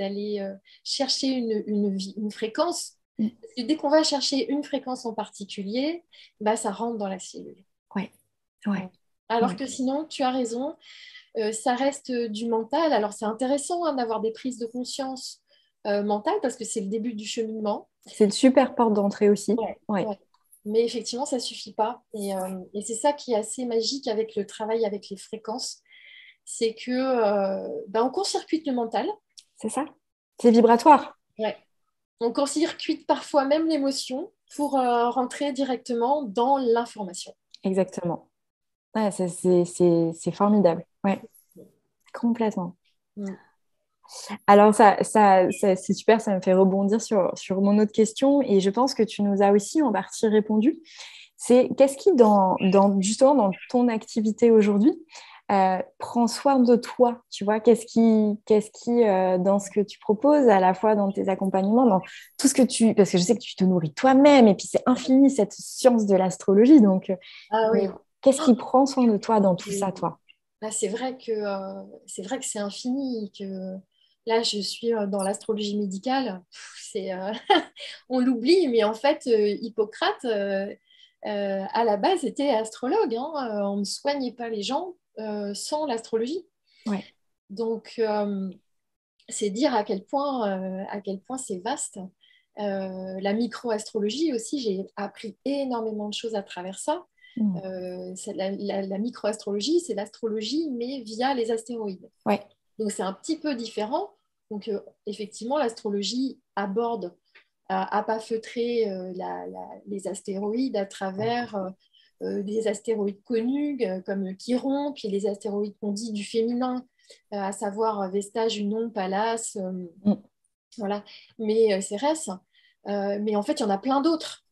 chercher une fréquence. Mm. Parce que dès qu'on va chercher une fréquence en particulier, bah, ça rentre dans la cellule. Ouais, Ouais. ouais, Alors ouais. que sinon, tu as raison, ça reste du mental. Alors c'est intéressant hein, d'avoir des prises de conscience mentales parce que c'est le début du cheminement. C'est une super porte d'entrée aussi. Ouais, Ouais, ouais. Mais effectivement, ça suffit pas. Et c'est ça qui est assez magique avec le travail avec les fréquences, c'est que on court-circuite le mental. c'est ça. C'est vibratoire. Ouais. On court-circuite parfois même l'émotion pour rentrer directement dans l'information. Exactement. Ouais, c'est formidable. Ouais, complètement. Mm. Alors, c'est super, ça me fait rebondir sur mon autre question et je pense que tu nous as aussi en partie répondu. C'est qu'est-ce qui, justement, dans ton activité aujourd'hui, prend soin de toi, tu vois, qu'est-ce qui, dans ce que tu proposes, à la fois dans tes accompagnements, dans tout ce que parce que je sais que tu te nourris toi-même et puis c'est infini cette science de l'astrologie, donc Ah oui. qu'est-ce qui prend soin de toi dans tout Et ça, toi? là, c'est vrai que c'est infini, que là, je suis dans l'astrologie médicale. On l'oublie, mais en fait, Hippocrate, à la base, était astrologue, hein. On ne soignait pas les gens sans l'astrologie. Ouais, Donc, c'est dire à quel point c'est vaste. La microastrologie aussi, j'ai appris énormément de choses à travers ça. mm, La microastrologie, c'est l'astrologie, mais via les astéroïdes. ouais, Donc, c'est un petit peu différent. Donc, effectivement, l'astrologie aborde à pas feutrer les astéroïdes à travers des astéroïdes connus comme Chiron, puis les astéroïdes qu'on dit du féminin, à savoir Vesta, Junon, Pallas, mm, voilà. Mais Cérès. Mais en fait, il y en a plein d'autres.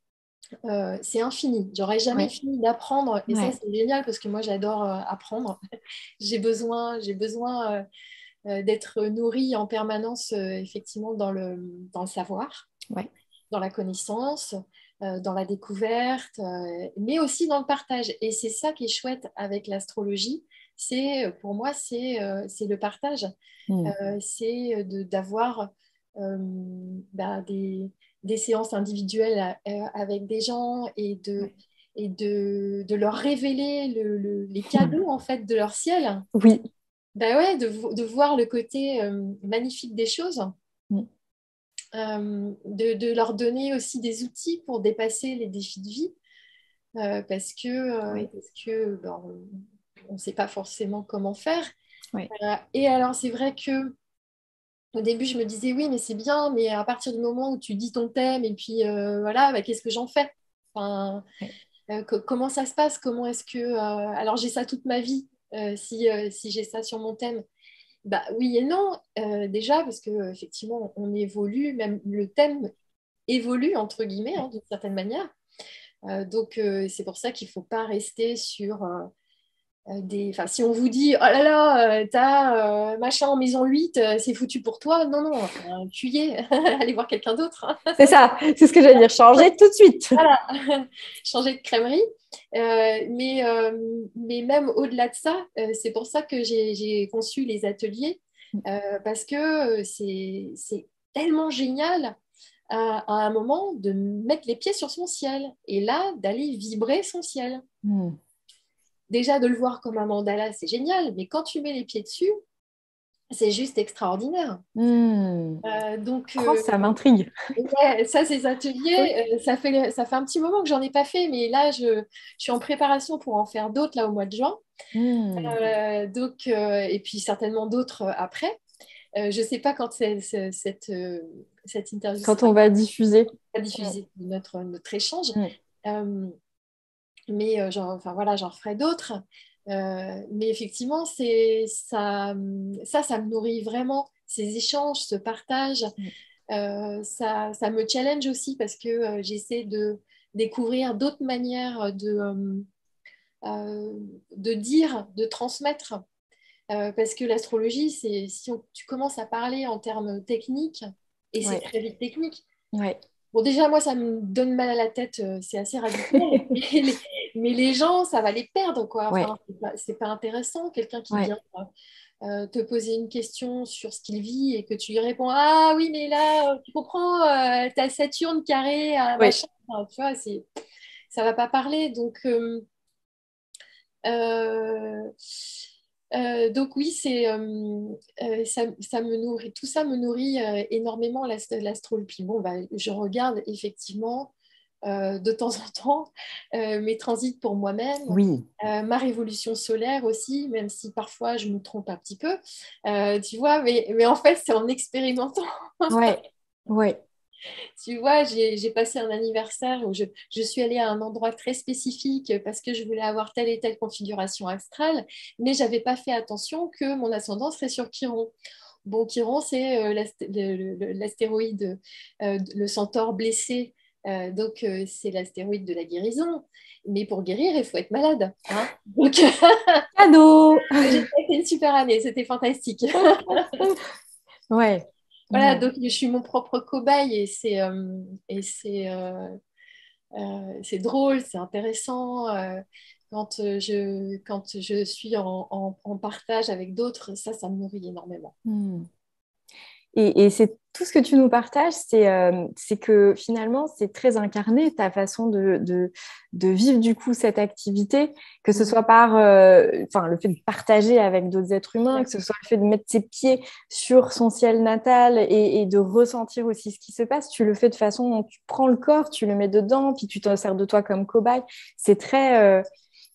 C'est infini. J'aurais jamais ouais, fini d'apprendre. Et ça, ouais. c'est génial parce que moi, j'adore apprendre. J'ai besoin d'être nourrie en permanence, effectivement, dans le savoir, Ouais. dans la connaissance, dans la découverte, mais aussi dans le partage. Et c'est ça qui est chouette avec l'astrologie. Pour moi, c'est le partage. Mm. C'est d'avoir des séances individuelles avec des gens Ouais. et de leur révéler les cadeaux en fait de leur ciel. Oui. Bah ouais, de voir le côté magnifique des choses, Mm. de leur donner aussi des outils pour dépasser les défis de vie, parce que, Ouais. on ne sait pas forcément comment faire. Ouais. Et alors, c'est vrai que au début, je me disais oui, mais c'est bien, mais à partir du moment où tu dis ton thème et puis voilà, bah, qu'est-ce que j'en fais? Enfin, Ouais. comment ça se passe? Comment est-ce que. Alors, j'ai ça toute ma vie, si j'ai ça sur mon thème. Bah, oui et non, déjà, parce que effectivement, on évolue, même le thème évolue, entre guillemets, hein, d'une certaine manière. Donc, c'est pour ça qu'il ne faut pas rester sur Enfin, si on vous dit, oh là là, t'as machin en maison 8 c'est foutu pour toi. Non, non, enfin, fuyez, allez voir quelqu'un d'autre, hein. C'est ça, c'est ce que j'allais dire. Changer tout de suite. Voilà, changer de crèmerie. Mais même au-delà de ça, c'est pour ça que j'ai conçu les ateliers, parce que c'est tellement génial à un moment de mettre les pieds sur son ciel et là, d'aller vibrer son ciel. Mm. Déjà, de le voir comme un mandala, c'est génial, mais quand tu mets les pieds dessus, c'est juste extraordinaire. Mm. Donc, Oh, ça m'intrigue. ouais, ça, ces ateliers, Oui. ça fait un petit moment que j'en ai pas fait, mais là, je suis en préparation pour en faire d'autres là au mois de juin. Mm. Donc, et puis certainement d'autres après. Je sais pas quand cette interview Quand sera on va diffuser. diffusée, notre échange. Mm. Euh, mais enfin, voilà, j'en ferai d'autres. Mais effectivement, ça me nourrit vraiment. Ces échanges, ce partage, Mm. ça me challenge aussi parce que j'essaie de découvrir d'autres manières de dire, de transmettre. Parce que l'astrologie, c'est tu commences à parler en termes techniques, et c'est Ouais. très vite technique. Ouais. Bon, déjà, moi, ça me donne mal à la tête, c'est assez radical. Mais les gens, ça va les perdre, quoi. Ouais. Enfin, c'est pas intéressant. Quelqu'un qui Ouais. vient te poser une question sur ce qu'il vit et que tu lui réponds, ah oui, mais là, tu comprends, t'as Saturne carré, Oui. machin. Enfin, tu vois, ça va pas parler. Euh, donc oui, ça me nourrit, tout ça me nourrit énormément l'astrologie. Bon, bah, je regarde effectivement de temps en temps mes transits pour moi-même, Oui. ma révolution solaire aussi, même si parfois je me trompe un petit peu, tu vois, mais en fait c'est en expérimentant. Ouais. Ouais. Tu vois, j'ai passé un anniversaire où je suis allée à un endroit très spécifique parce que je voulais avoir telle et telle configuration astrale, mais je n'avais pas fait attention que mon ascendant serait sur Chiron. Bon, Chiron, c'est l'astéroïde, le centaure blessé. C'est l'astéroïde de la guérison. Mais pour guérir, il faut être malade, hein. Donc, Cadeau! j'ai passé une super année, c'était fantastique. Ouais. Voilà, Ouais. donc je suis mon propre cobaye et c'est drôle, c'est intéressant. Quand je suis en partage avec d'autres, ça me nourrit énormément. Hmm. Et c'est tout ce que tu nous partages, c'est que finalement, c'est très incarné ta façon de vivre du coup cette activité, que ce Mm. soit par enfin, le fait de partager avec d'autres êtres humains, que ce soit le fait de mettre ses pieds sur son ciel natal et de ressentir aussi ce qui se passe. Tu le fais de façon dont tu prends le corps, tu le mets dedans, puis tu t'en sers de toi comme cobaye. C'est très,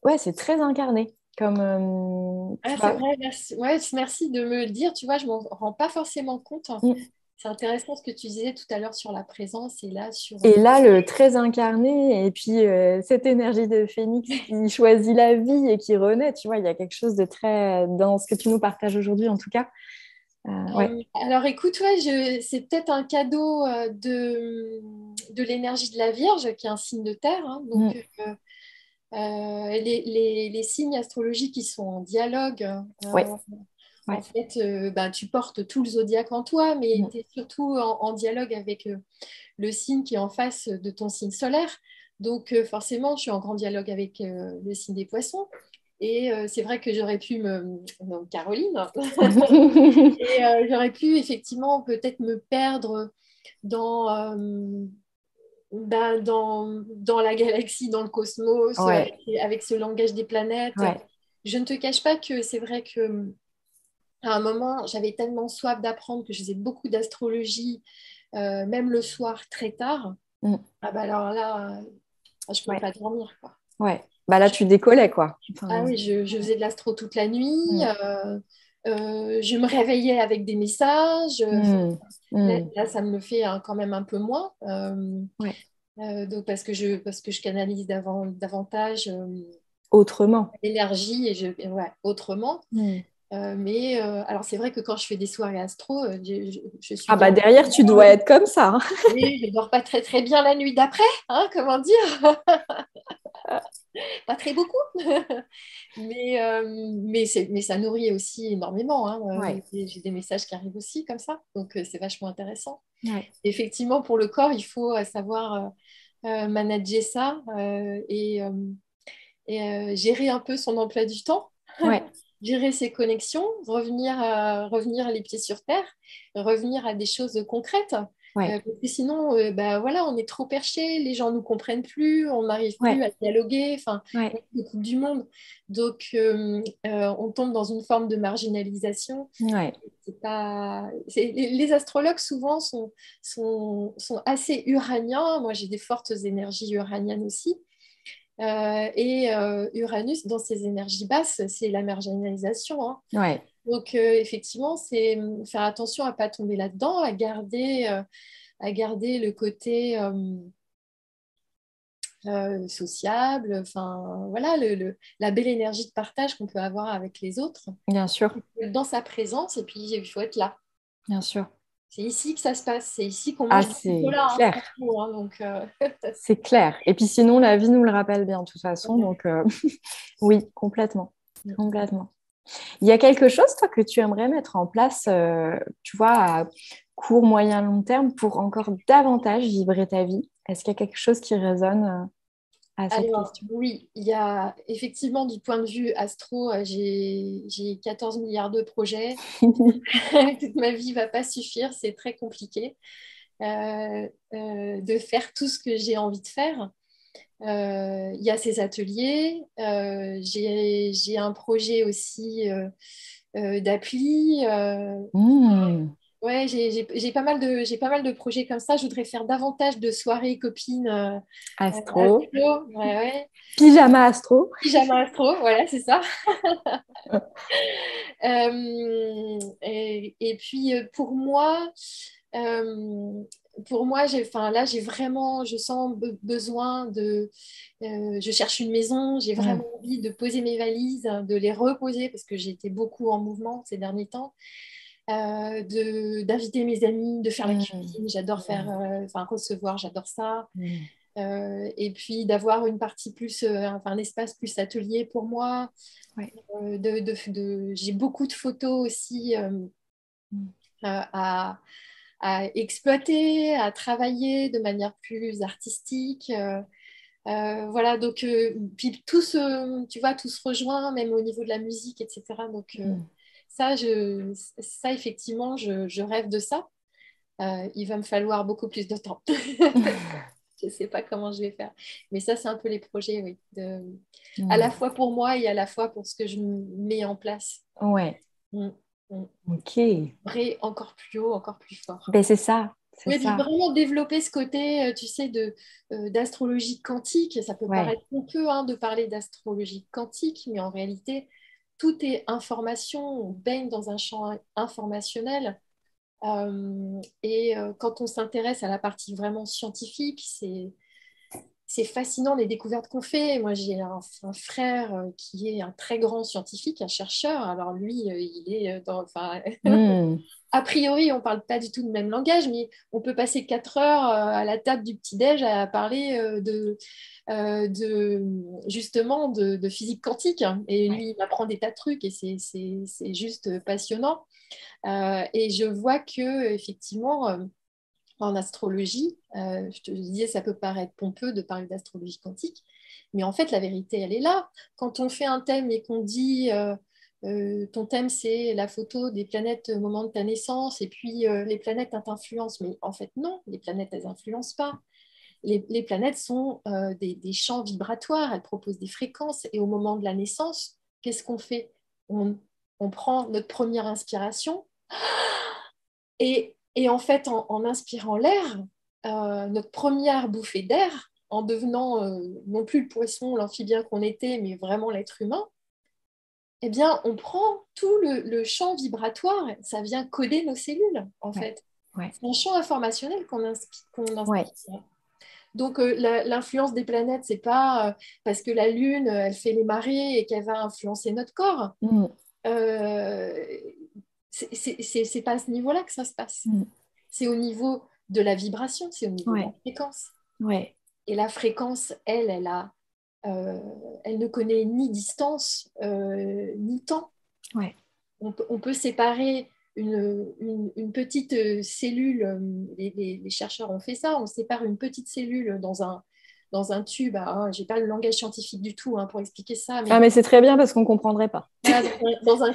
ouais, c'est très incarné. Comme, tu Ah, c'est vois. vrai, merci. Ouais, merci de me le dire. Tu vois, je m'en rends pas forcément compte. Mm. C'est intéressant ce que tu disais tout à l'heure sur la présence et là Et là, le très incarné, et puis cette énergie de phénix qui choisit la vie et qui renaît, tu vois, il y a quelque chose de très dans ce que tu nous partages aujourd'hui, en tout cas. Ouais. Alors écoute, ouais, c'est peut-être un cadeau de l'énergie de la Vierge, qui est un signe de terre, hein. Mm. Les signes astrologiques qui sont en dialogue, Ouais. en Ouais. fait, ben, tu portes tout le zodiaque en toi, mais Mm. tu es surtout en dialogue avec le signe qui est en face de ton signe solaire. Donc forcément, je suis en grand dialogue avec le signe des poissons. Et c'est vrai que j'aurais pu donc, Caroline, et j'aurais pu effectivement peut-être me perdre dans, dans la galaxie, dans le cosmos, Ouais. avec ce langage des planètes. Ouais. Je ne te cache pas que c'est vrai que à un moment, j'avais tellement soif d'apprendre que je faisais beaucoup d'astrologie, même le soir très tard. Mm. Ah bah alors là, je ne pouvais Ouais. pas dormir, quoi. Ouais. Bah là, tu décollais, quoi. Ah Enfin, oui, je faisais de l'astro toute la nuit. mm. Je me réveillais avec des messages. Mm. Là, Mm. là, ça me le fait hein, quand même un peu moins. Ouais. Donc parce que je canalise davantage Autrement. l'énergie et ouais, autrement. Mm. Alors c'est vrai que quand je fais des soirées astro, je suis Ah bien. bah derrière, tu dois être comme ça, hein. Oui, je dors pas très très bien la nuit d'après, hein, comment dire? Pas très beaucoup. Mais ça nourrit aussi énormément, hein. Ouais. J'ai des messages qui arrivent aussi comme ça, donc c'est vachement intéressant. Ouais. Effectivement, pour le corps, il faut savoir manager ça et gérer un peu son emploi du temps, Ouais. gérer ses connexions, revenir les pieds sur terre, revenir à des choses concrètes. Ouais. Parce que sinon, bah, voilà, on est trop perché, les gens ne nous comprennent plus, on n'arrive plus Ouais. à dialoguer, enfin, on Ouais. est le coupe du monde. Donc, on tombe dans une forme de marginalisation. Ouais. Les astrologues, souvent, sont assez uraniens. Moi, j'ai des fortes énergies uraniennes aussi. Uranus, dans ses énergies basses, c'est la marginalisation, hein. Ouais. Donc, effectivement, c'est faire attention à ne pas tomber là-dedans, à garder le côté sociable, enfin, voilà, la belle énergie de partage qu'on peut avoir avec les autres, Bien sûr. dans sa présence, et puis il faut être là. Bien sûr. C'est ici que ça se passe, c'est ici qu'on Ah, mange du c'est chocolat, hein, clair. franchement, hein, donc, C'est clair. Et puis sinon, la vie nous le rappelle bien de toute façon. Donc, oui, complètement. Complètement. Il y a quelque chose, toi, que tu aimerais mettre en place, tu vois, à court, moyen, long terme pour encore davantage vibrer ta vie? Est-ce qu'il y a quelque chose qui résonne à cette Alors, question? oui, il y a effectivement du point de vue astro, j'ai 14 milliards de projets. Toute ma vie ne va pas suffire, c'est très compliqué de faire tout ce que j'ai envie de faire. Il y a ces ateliers, j'ai un projet aussi d'appli. Hmm, Ouais, j'ai pas mal de projets comme ça. Je voudrais faire davantage de soirées copines astro. astro. Ouais, ouais. Pyjama astro. Pyjama astro, voilà, c'est ça. Et puis pour moi, j'ai vraiment, je sens besoin je cherche une maison, j'ai Hmm, vraiment envie de poser mes valises, de les reposer parce que j'ai été beaucoup en mouvement ces derniers temps, d'inviter mes amis, de faire la hmm, cuisine, j'adore faire, recevoir, j'adore ça. hmm. Et puis d'avoir une partie plus, un espace plus atelier pour moi. Ouais. J'ai beaucoup de photos aussi Hmm. à, à exploiter, à travailler de manière plus artistique. Voilà, donc, puis tu vois, tout se rejoint, même au niveau de la musique, etc. Donc, Hmm. ça effectivement, je rêve de ça. Il va me falloir beaucoup plus de temps. Je ne sais pas comment je vais faire. Mais ça, c'est un peu les projets, oui. À la Hmm. fois pour moi et à la fois pour ce que je mets en place. Ouais, Mm, mm. ok. Vrai, encore plus haut, encore plus fort. Ben, c'est ça, c'est Oui, puis ça. vraiment développer ce côté, tu sais, d'astrologie quantique. Ça peut Ouais, paraître pompeux hein, de parler d'astrologie quantique, mais en réalité, tout est information. On baigne dans un champ informationnel. Quand on s'intéresse à la partie vraiment scientifique, c'est fascinant les découvertes qu'on fait. Moi, j'ai un frère qui est un très grand scientifique, un chercheur. Alors lui, il est hmm. a priori, on ne parle pas du tout le même langage, mais on peut passer 4 heures à la table du petit-déj à parler justement de physique quantique. Et Ouais. lui, il m'apprend des tas de trucs et c'est juste passionnant. Et je vois que effectivement, en astrologie, je te disais, ça peut paraître pompeux de parler d'astrologie quantique, mais en fait, la vérité, elle est là. Quand on fait un thème et qu'on dit ton thème, c'est la photo des planètes au moment de ta naissance, et puis les planètes t'influencent, mais en fait, non, les planètes, elles n'influencent pas. Les planètes sont des champs vibratoires, elles proposent des fréquences, et au moment de la naissance, qu'est-ce qu'on fait on prend notre première inspiration et en fait, en inspirant l'air, notre première bouffée d'air, en devenant non plus le poisson, l'amphibien qu'on était, mais vraiment l'être humain, eh bien, on prend tout le champ vibratoire, ça vient coder nos cellules, en Ouais, fait. ouais, C'est un champ informationnel qu'on ouais. inspire. Donc, l'influence des planètes, c'est pas parce que la Lune, elle fait les marées et qu'elle va influencer notre corps. Hmm, Euh, c'est pas à ce niveau-là que ça se passe. hmm. C'est au niveau de la vibration, c'est au niveau de la Ouais, fréquence. ouais, Et la fréquence, euh, elle ne connaît ni distance ni temps. ouais. On peut séparer une petite cellule, les chercheurs ont fait ça, on sépare une petite cellule dans un tube. Je n'ai pas le langage scientifique du tout hein, pour expliquer ça, Ah, mais mais c'est très bien parce qu'on ne comprendrait pas. voilà, dans un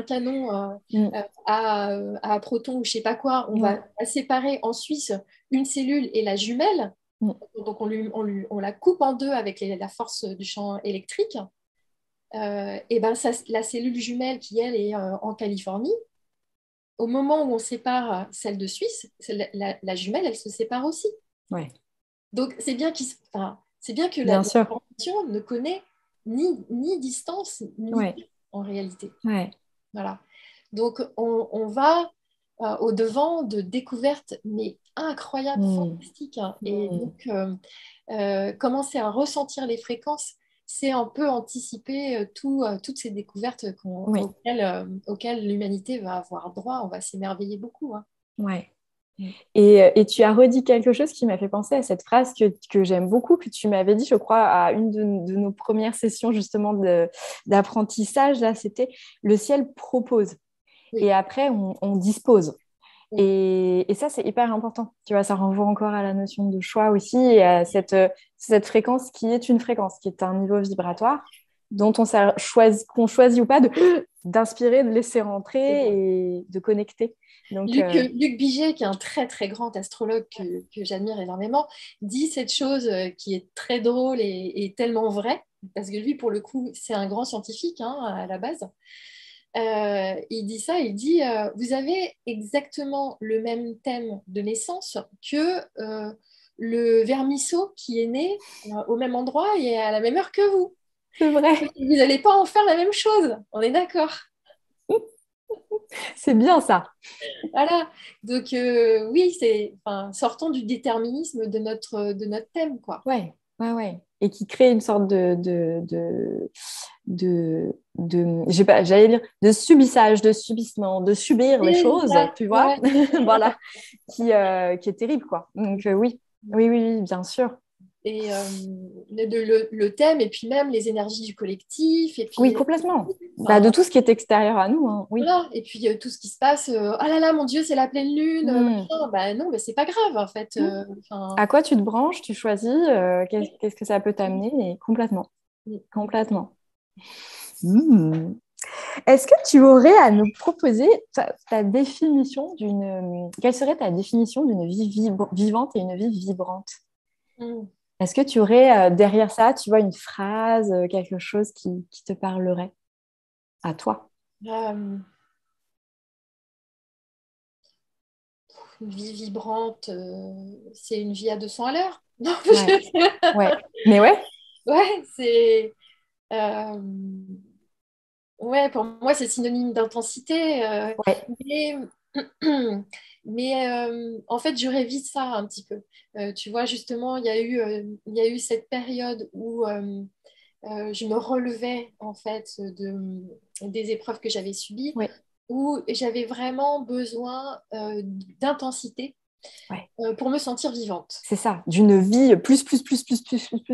canon Hmm, à protons ou je sais pas quoi, on ouais, va séparer en Suisse une cellule et la jumelle. hmm, Donc on la coupe en deux avec la force du champ électrique. Et ben la cellule jumelle qui elle est en Californie, au moment où on sépare celle de Suisse, la jumelle elle se sépare aussi. ouais, Donc c'est bien que bien sûr. l'information ne connaît ni distance ni Ouais, temps en réalité. ouais. Voilà. Donc, on va au-devant de découvertes, mais incroyables, Hmm, fantastiques, hein. Et hmm. donc, commencer à ressentir les fréquences, c'est un peu anticiper toutes ces découvertes Oui, auxquelles l'humanité va avoir droit. On va s'émerveiller beaucoup, hein. ouais. Et tu as redit quelque chose qui m'a fait penser à cette phrase que j'aime beaucoup, que tu m'avais dit, je crois, à une de nos premières sessions justement d'apprentissage. Là, c'était le ciel propose Oui. et après, on dispose. Oui. Et ça, c'est hyper important. Tu vois, ça renvoie encore à la notion de choix aussi et à cette fréquence qui est une fréquence, qui est un niveau vibratoire dont qu'on choisit ou pas d'inspirer, de laisser rentrer et de connecter. Donc, Luc Biget, qui est un très très grand astrologue que j'admire énormément, dit cette chose qui est très drôle et tellement vraie, parce que lui, pour le coup, c'est un grand scientifique hein, à la base. Il dit ça, il dit vous avez exactement le même thème de naissance que le vermisseau qui est né au même endroit et à la même heure que vous. c'est vrai, Vous n'allez pas en faire la même chose, on est d'accord. c'est bien ça. Voilà, donc oui, enfin, sortons du déterminisme de notre thème, quoi. Ouais, ouais, ouais. Et qui crée une sorte j'ai pas, j'allais dire, de subissage, de subissement, de subir les Et choses, ça, tu vois, ouais. voilà, qui est terrible, quoi. Donc, oui, oui, oui, oui, bien sûr. Et le thème, et puis même les énergies du collectif, et Oui, puis complètement. Bah, de enfin, tout ce qui est extérieur à nous, hein, oui. voilà, et puis tout ce qui se passe, ah là là, mon Dieu, c'est la pleine lune, Hmm. machin. Bah non, mais c'est pas grave, en fait. Hmm. Enfin, À quoi tu te branches, tu choisis, qu'est-ce que ça peut t'amener, et complètement, complètement. Hmm. Est-ce que tu aurais à nous proposer ta définition quelle serait ta définition d'une vie vivante et une vie vibrante? mm. Est-ce que tu aurais derrière ça, tu vois, une phrase, quelque chose qui te parlerait à toi? Euh, une vie vibrante, c'est une vie à 200 à l'heure. Non, Ouais, ouais. Mais ouais, ouais, c'est. euh, Ouais, pour moi, c'est synonyme d'intensité. ouais. Mais mais en fait, je révise ça un petit peu. Tu vois, justement, il y a eu cette période où je me relevais, en fait, des épreuves que j'avais subies, Ouais, où j'avais vraiment besoin d'intensité ouais. pour me sentir vivante. C'est ça, d'une vie plus, quoi.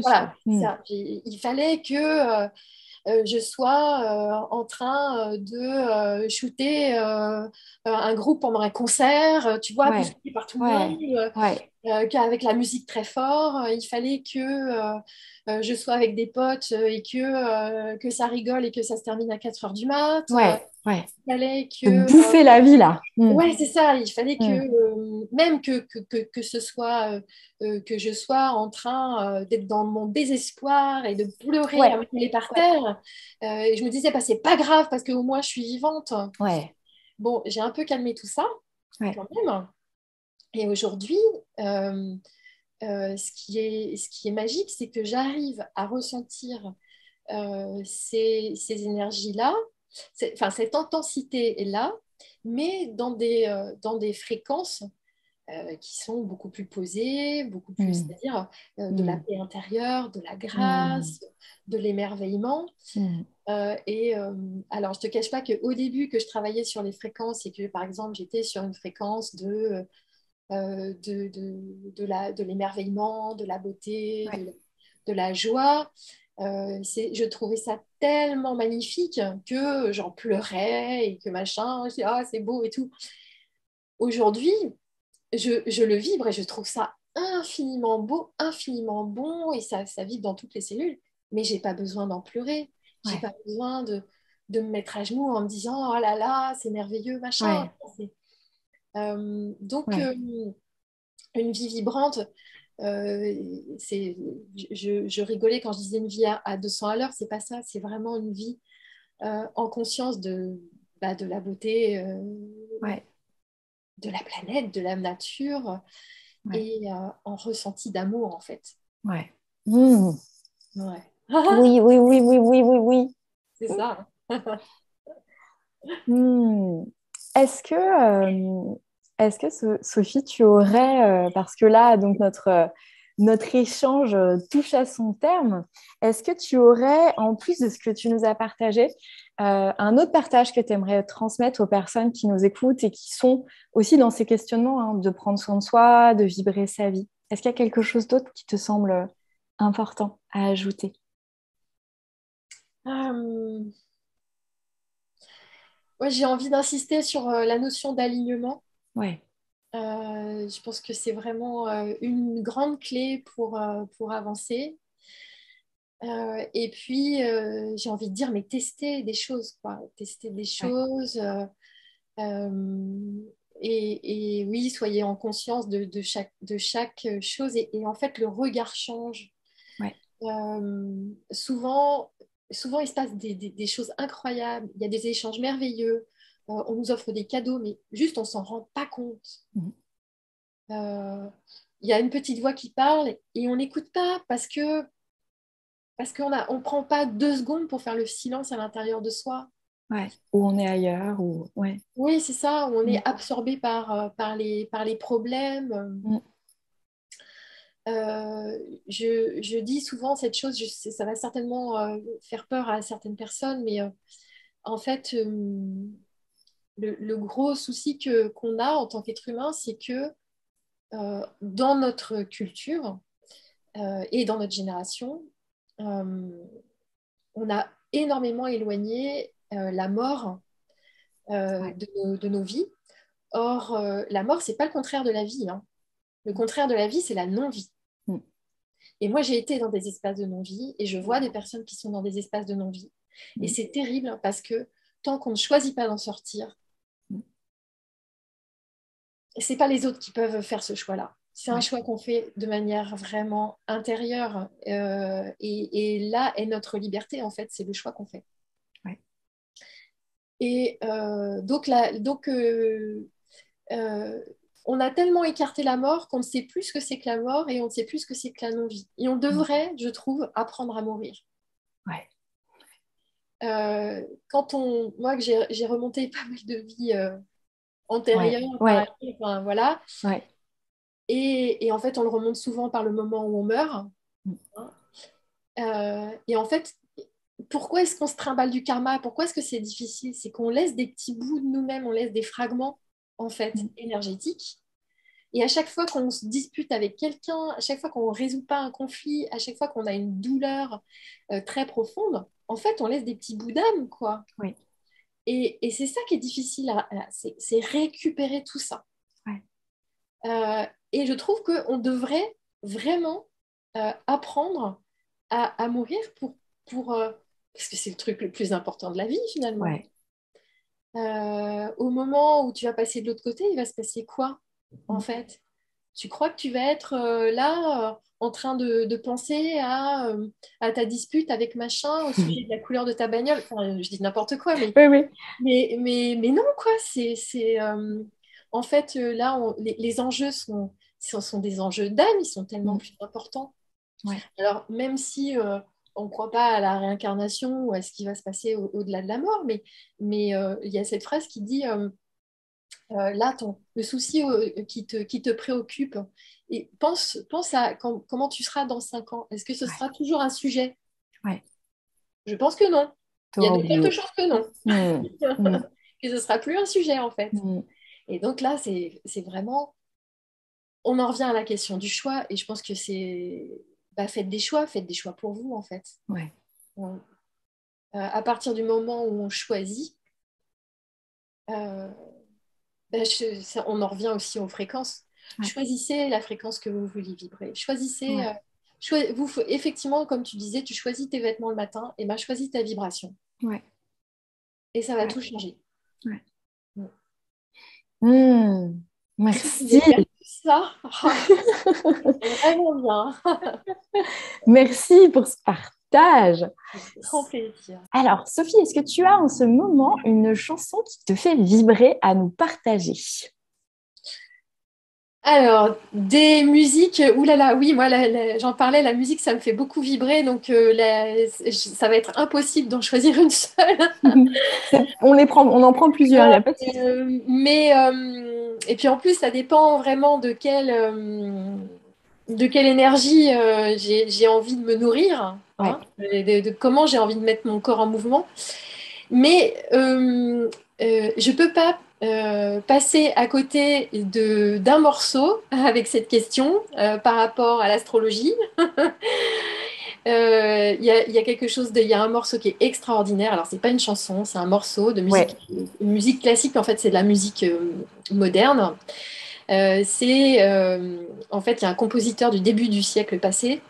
Voilà, Hmm. ça. Il fallait que je sois en train de shooter un groupe pendant un concert, tu vois, Ouais, bousculé par tout le monde, ouais, ouais, qu'avec la musique très fort. Il fallait que je sois avec des potes et que ça rigole et que ça se termine à 4 heures du mat. ouais, ouais. Il fallait De que bouffer la vie, là. Hmm. Ouais, c'est ça. Il fallait que, Hmm. même que ce soit, que je sois en train d'être dans mon désespoir et de pleurer à Ouais, me rouler par ouais, terre. Et je me disais, bah, c'est pas grave parce qu'au moins je suis vivante. ouais, Bon, j'ai un peu calmé tout ça ouais. quand même. Et aujourd'hui, euh, ce qui est magique, c'est que j'arrive à ressentir ces énergies-là, enfin, cette intensité-là, mais dans des fréquences qui sont beaucoup plus posées, beaucoup plus, Hmm. c'est-à-dire de la Hmm. paix intérieure, de la Hmm. grâce, de l'émerveillement. Hmm. Et alors, je ne te cache pas qu'au début, que je travaillais sur les fréquences et que, par exemple, j'étais sur une fréquence de l'émerveillement, de la beauté, Ouais, de la joie. Je trouvais ça tellement magnifique que j'en pleurais et que machin, je dis, ah, c'est beau et tout. Aujourd'hui, je le vibre et je trouve ça infiniment beau, infiniment bon et ça vibre dans toutes les cellules. Mais j'ai pas besoin d'en pleurer. J'ai ouais, pas besoin de me mettre à genoux en me disant, oh là là, c'est merveilleux, machin. ouais, Donc, ouais. une vie vibrante, euh, c'est, je rigolais quand je disais une vie à 200 à l'heure, c'est pas ça, c'est vraiment une vie en conscience de la beauté Ouais, de la planète, de la nature ouais, et en ressenti d'amour en fait. ouais. Hmm. Ouais, Oui, oui, oui, oui, oui, oui, oui. c'est ça. Hmm. Est-ce que, Sophie, tu aurais, parce que là, donc notre échange touche à son terme, est-ce que tu aurais, en plus de ce que tu nous as partagé, un autre partage que tu aimerais transmettre aux personnes qui nous écoutent et qui sont aussi dans ces questionnements hein, de prendre soin de soi, de vibrer sa vie? Est-ce qu'il y a quelque chose d'autre qui te semble important à ajouter? Euh, ouais, j'ai envie d'insister sur la notion d'alignement. Ouais, Je pense que c'est vraiment une grande clé pour avancer. Et puis, j'ai envie de dire, mais tester des choses, quoi. Tester des ouais, choses. Et oui, soyez en conscience de chaque chose. Et en fait, le regard change. ouais. Souvent, souvent, il se passe des choses incroyables. Il y a des échanges merveilleux. On nous offre des cadeaux, mais juste, on s'en rend pas compte. Mhm. Euh, il y a une petite voix qui parle et on n'écoute pas parce qu'on prend pas 2 secondes pour faire le silence à l'intérieur de soi. Ouais. Ou on est ailleurs, ou... Ouais. Oui, c'est ça, on Mm. est absorbé par les problèmes. Mm. Je dis souvent cette chose, ça va certainement faire peur à certaines personnes, mais en fait, le gros souci qu'on a en tant qu'être humain, c'est que dans notre culture et dans notre génération, euh, on a énormément éloigné la mort Ouais. de nos vies. Or, la mort, c'est pas le contraire de la vie, hein. Le contraire de la vie, c'est la non-vie. Mm. Et moi, j'ai été dans des espaces de non-vie et je vois des personnes qui sont dans des espaces de non-vie. Et Mm. c'est terrible parce que tant qu'on ne choisit pas d'en sortir, Mm. c'est pas les autres qui peuvent faire ce choix-là. C'est un Ouais. choix qu'on fait de manière vraiment intérieure. Et là est notre liberté, en fait, c'est le choix qu'on fait. Ouais. Et donc, on a tellement écarté la mort qu'on ne sait plus ce que c'est que la mort et on ne sait plus ce que c'est que la non-vie. Et on Mm. devrait, je trouve, apprendre à mourir. Ouais. Moi, que j'ai remonté pas mal de vies Ouais. antérieures, Ouais. parallèles, enfin, voilà. Ouais. Et en fait, on le remonte souvent par le moment où on meurt, Mm. hein. Et en fait, pourquoi est-ce qu'on se trimballe du karma? Pourquoi est-ce que c'est difficile? C'est qu'on laisse des petits bouts de nous-mêmes, on laisse des fragments, en fait, Mm. énergétiques. Et à chaque fois qu'on se dispute avec quelqu'un, à chaque fois qu'on ne résout pas un conflit, à chaque fois qu'on a une douleur très profonde, en fait, on laisse des petits bouts d'âme, quoi. Ouais. Et c'est ça qui est difficile, c'est récupérer tout ça. Ouais. Et je trouve qu'on devrait vraiment apprendre à mourir parce que c'est le truc le plus important de la vie, finalement. Ouais. Au moment où tu vas passer de l'autre côté, il va se passer quoi, en Mm. fait? Tu crois que tu vas être là en train de penser à ta dispute avec machin au sujet de la couleur de ta bagnole. Enfin, je dis n'importe quoi, mais, Oui, oui. mais, mais, mais non, quoi. En fait, là, les enjeux sont des enjeux d'âme, ils sont tellement Mm. plus importants. Ouais. Alors, même si on ne croit pas à la réincarnation ou à ce qui va se passer au-delà de la mort, mais il y a cette phrase qui dit là, le souci qui te préoccupe, et pense à comment tu seras dans 5 ans. Est-ce que ce Ouais. sera toujours un sujet? Ouais. Je pense que non. Il y a T'auras de fortes oublié. chances que non, Mm. Mm. que ce sera plus un sujet en fait. Mm. Et donc là, c'est vraiment, on en revient à la question du choix, et je pense que faites des choix pour vous en fait. Ouais. À partir du moment où on choisit, euh, on en revient aussi aux fréquences. Ouais. Choisissez la fréquence que vous voulez vibrer. Choisissez, Ouais. effectivement, comme tu disais, tu choisis tes vêtements le matin, et ben choisis ta vibration. Ouais. Et ça va Ouais. tout changer. Ouais. Mm. Mm. Si vous pouvez Merci. faire tout ça, c'est vraiment bien. Merci pour ce partage. Grand plaisir. Alors, Sophie, est-ce que tu as en ce moment une chanson qui te fait vibrer à nous partager? Alors, des musiques, oulala, oui, moi j'en parlais, la musique ça me fait beaucoup vibrer, donc ça va être impossible d'en choisir une seule. On en prend plusieurs, il n'y a pas de souci. Et puis en plus, ça dépend vraiment de quelle énergie j'ai envie de me nourrir, Ouais. hein, et de comment j'ai envie de mettre mon corps en mouvement. Mais je ne peux pas passer à côté d'un morceau avec cette question par rapport à l'astrologie. Il y a quelque chose il y a un morceau qui est extraordinaire. Alors, c'est pas une chanson, c'est un morceau de Ouais. musique classique. En fait, c'est de la musique moderne. En fait, il y a un compositeur du début du siècle passé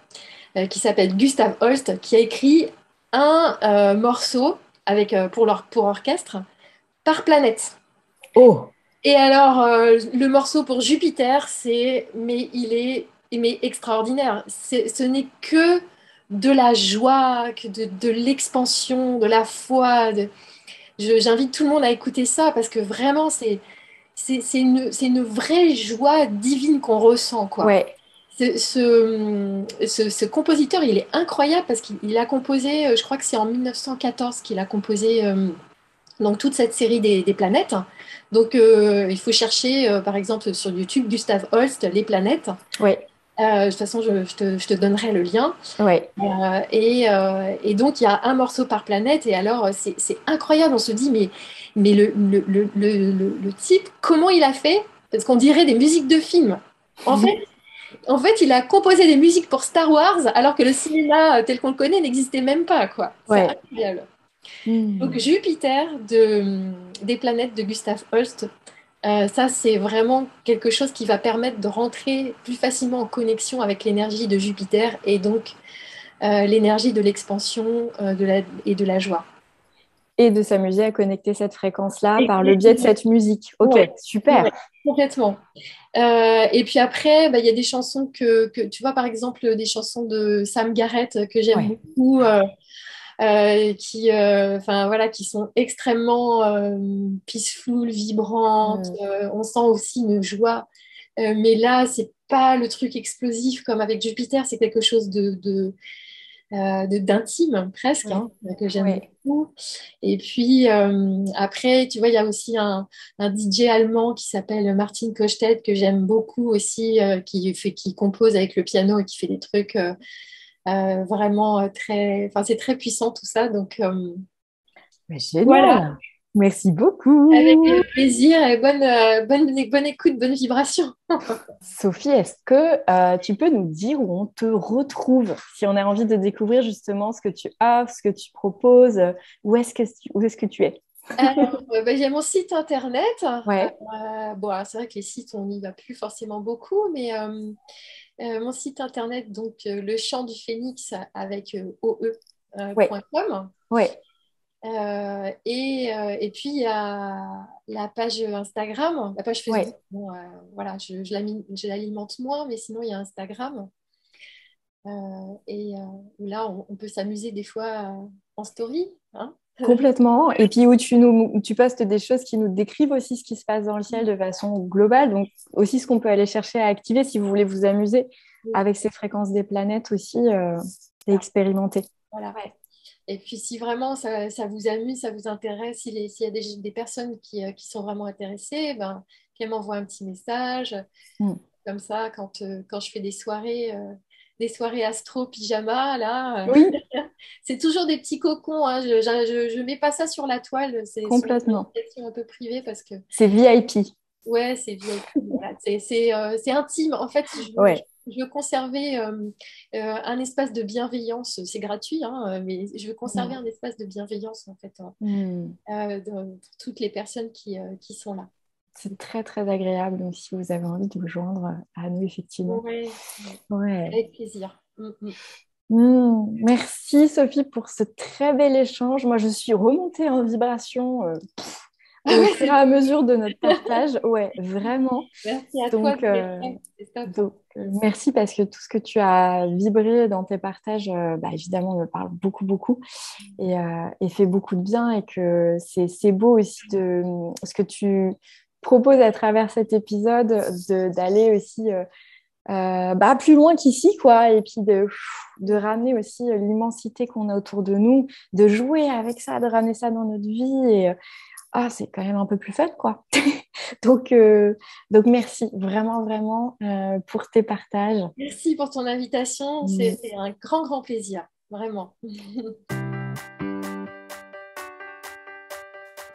qui s'appelle Gustav Holst qui a écrit un morceau pour orchestre par planète. Oh, Et alors, le morceau pour Jupiter, mais extraordinaire. Ce n'est que de la joie, que de l'expansion, de la foi. J'invite tout le monde à écouter ça parce que vraiment, c'est une vraie joie divine qu'on ressent, quoi. ouais. Ce compositeur, il est incroyable parce qu'il a composé, je crois que c'est en 1914 qu'il a composé donc toute cette série des planètes. Donc il faut chercher par exemple sur YouTube Gustav Holst, les planètes. Ouais, De toute façon, je te donnerai le lien. ouais. Et donc il y a un morceau par planète et alors c'est incroyable. On se dit mais le type, comment il a fait? Parce qu'on dirait des musiques de films. En fait, en fait, il a composé des musiques pour Star Wars alors que le cinéma tel qu'on le connaît n'existait même pas, quoi. C'est Ouais. incroyable. Donc Hmm. Jupiter des planètes de Gustav Holst, ça c'est vraiment quelque chose qui va permettre de rentrer plus facilement en connexion avec l'énergie de Jupiter et donc l'énergie de l'expansion et de la joie. Et de s'amuser à connecter cette fréquence-là par le biais de Exactement. cette musique. Ok, Ouais, ouais, super. complètement. Et puis après, bah, il y a des chansons tu vois, par exemple, des chansons de Sam Garrett que j'aime Ouais. beaucoup, enfin, voilà, qui sont extrêmement peaceful, vibrantes. Hmm. On sent aussi une joie. Mais là, c'est pas le truc explosif comme avec Jupiter, c'est quelque chose d'intime presque, Ouais. hein, que j'aime Ouais. beaucoup. Et puis après, tu vois, il y a aussi un DJ allemand qui s'appelle Martin Kostet que j'aime beaucoup aussi, qui compose avec le piano et qui fait des trucs vraiment enfin, c'est très puissant tout ça. Donc Mais voilà, génial. Merci avec beaucoup. plaisir et bonne écoute, bonne vibration. Sophie, est-ce que tu peux nous dire où on te retrouve si on a envie de découvrir justement ce que tu offres, ce que tu proposes, où est-ce que tu es? Alors, bah, j'ai mon site internet. Ouais, Bon, alors, c'est vrai que les sites, on n'y va plus forcément beaucoup, mais mon site internet, donc le chant du phénix avec ouais, oe.com. ouais, Et puis, il y a la page Instagram, la page Facebook. ouais. Bon, voilà, je l'alimente moins, mais sinon, il y a Instagram. Où là, on peut s'amuser des fois en story, hein. Complètement. Et puis où tu postes des choses qui nous décrivent aussi ce qui se passe dans le ciel de façon globale. Donc aussi ce qu'on peut aller chercher à activer si vous voulez vous amuser Oui, avec ces fréquences des planètes aussi et ça, expérimenter. voilà. Ouais. Et puis, si vraiment ça vous amuse, ça vous intéresse, s'il y a des personnes qui sont vraiment intéressées, ben, qu'elles m'envoient un petit message. Mm. Comme ça, quand je fais des soirées astro pyjama, là, Oui, c'est toujours des petits cocons, hein. Je mets pas ça sur la toile, c'est sur une complètement. invitation un peu privée parce que, C'est VIP. ouais, c'est VIP. Voilà. C'est intime. En fait, Ouais. je veux conserver un espace de bienveillance. C'est gratuit, hein, mais je veux conserver Mm. un espace de bienveillance, en fait, hein, Mm. pour toutes les personnes qui sont là. C'est très, très agréable. Donc, si vous avez envie de vous joindre à nous, effectivement. Ouais, Ouais. avec plaisir. Merci, Sophie, pour ce très bel échange. Moi, je suis remontée en vibration Ah au ouais, fur et à mesure de notre partage. Ouais, vraiment. merci à toi Donc, de m'être c'est top. merci parce que tout ce que tu as vibré dans tes partages, évidemment, me parle beaucoup, beaucoup et fait beaucoup de bien. Et que c'est beau aussi de ce que tu proposes à travers cet épisode, d'aller aussi plus loin qu'ici, quoi. Et puis de ramener aussi l'immensité qu'on a autour de nous, de jouer avec ça, de ramener ça dans notre vie. Et c'est quand même un peu plus fun, quoi. Donc, euh, donc merci vraiment, vraiment pour tes partages. Merci pour ton invitation. Mm. C'était un grand, grand plaisir, vraiment.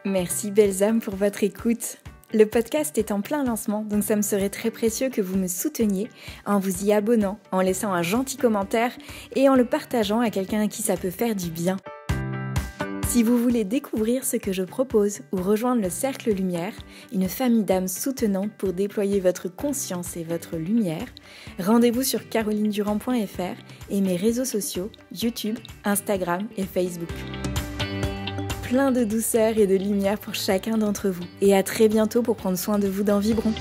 Merci belles âmes pour votre écoute. Le podcast est en plein lancement, donc ça me serait très précieux que vous me souteniez en vous y abonnant, en laissant un gentil commentaire et en le partageant à quelqu'un à qui ça peut faire du bien. Si vous voulez découvrir ce que je propose ou rejoindre le Cercle Lumière, une famille d'âmes soutenantes pour déployer votre conscience et votre lumière, rendez-vous sur carolinedurand.fr et mes réseaux sociaux, YouTube, Instagram et Facebook. Plein de douceur et de lumière pour chacun d'entre vous. Et à très bientôt pour prendre soin de vous dans Vibrons.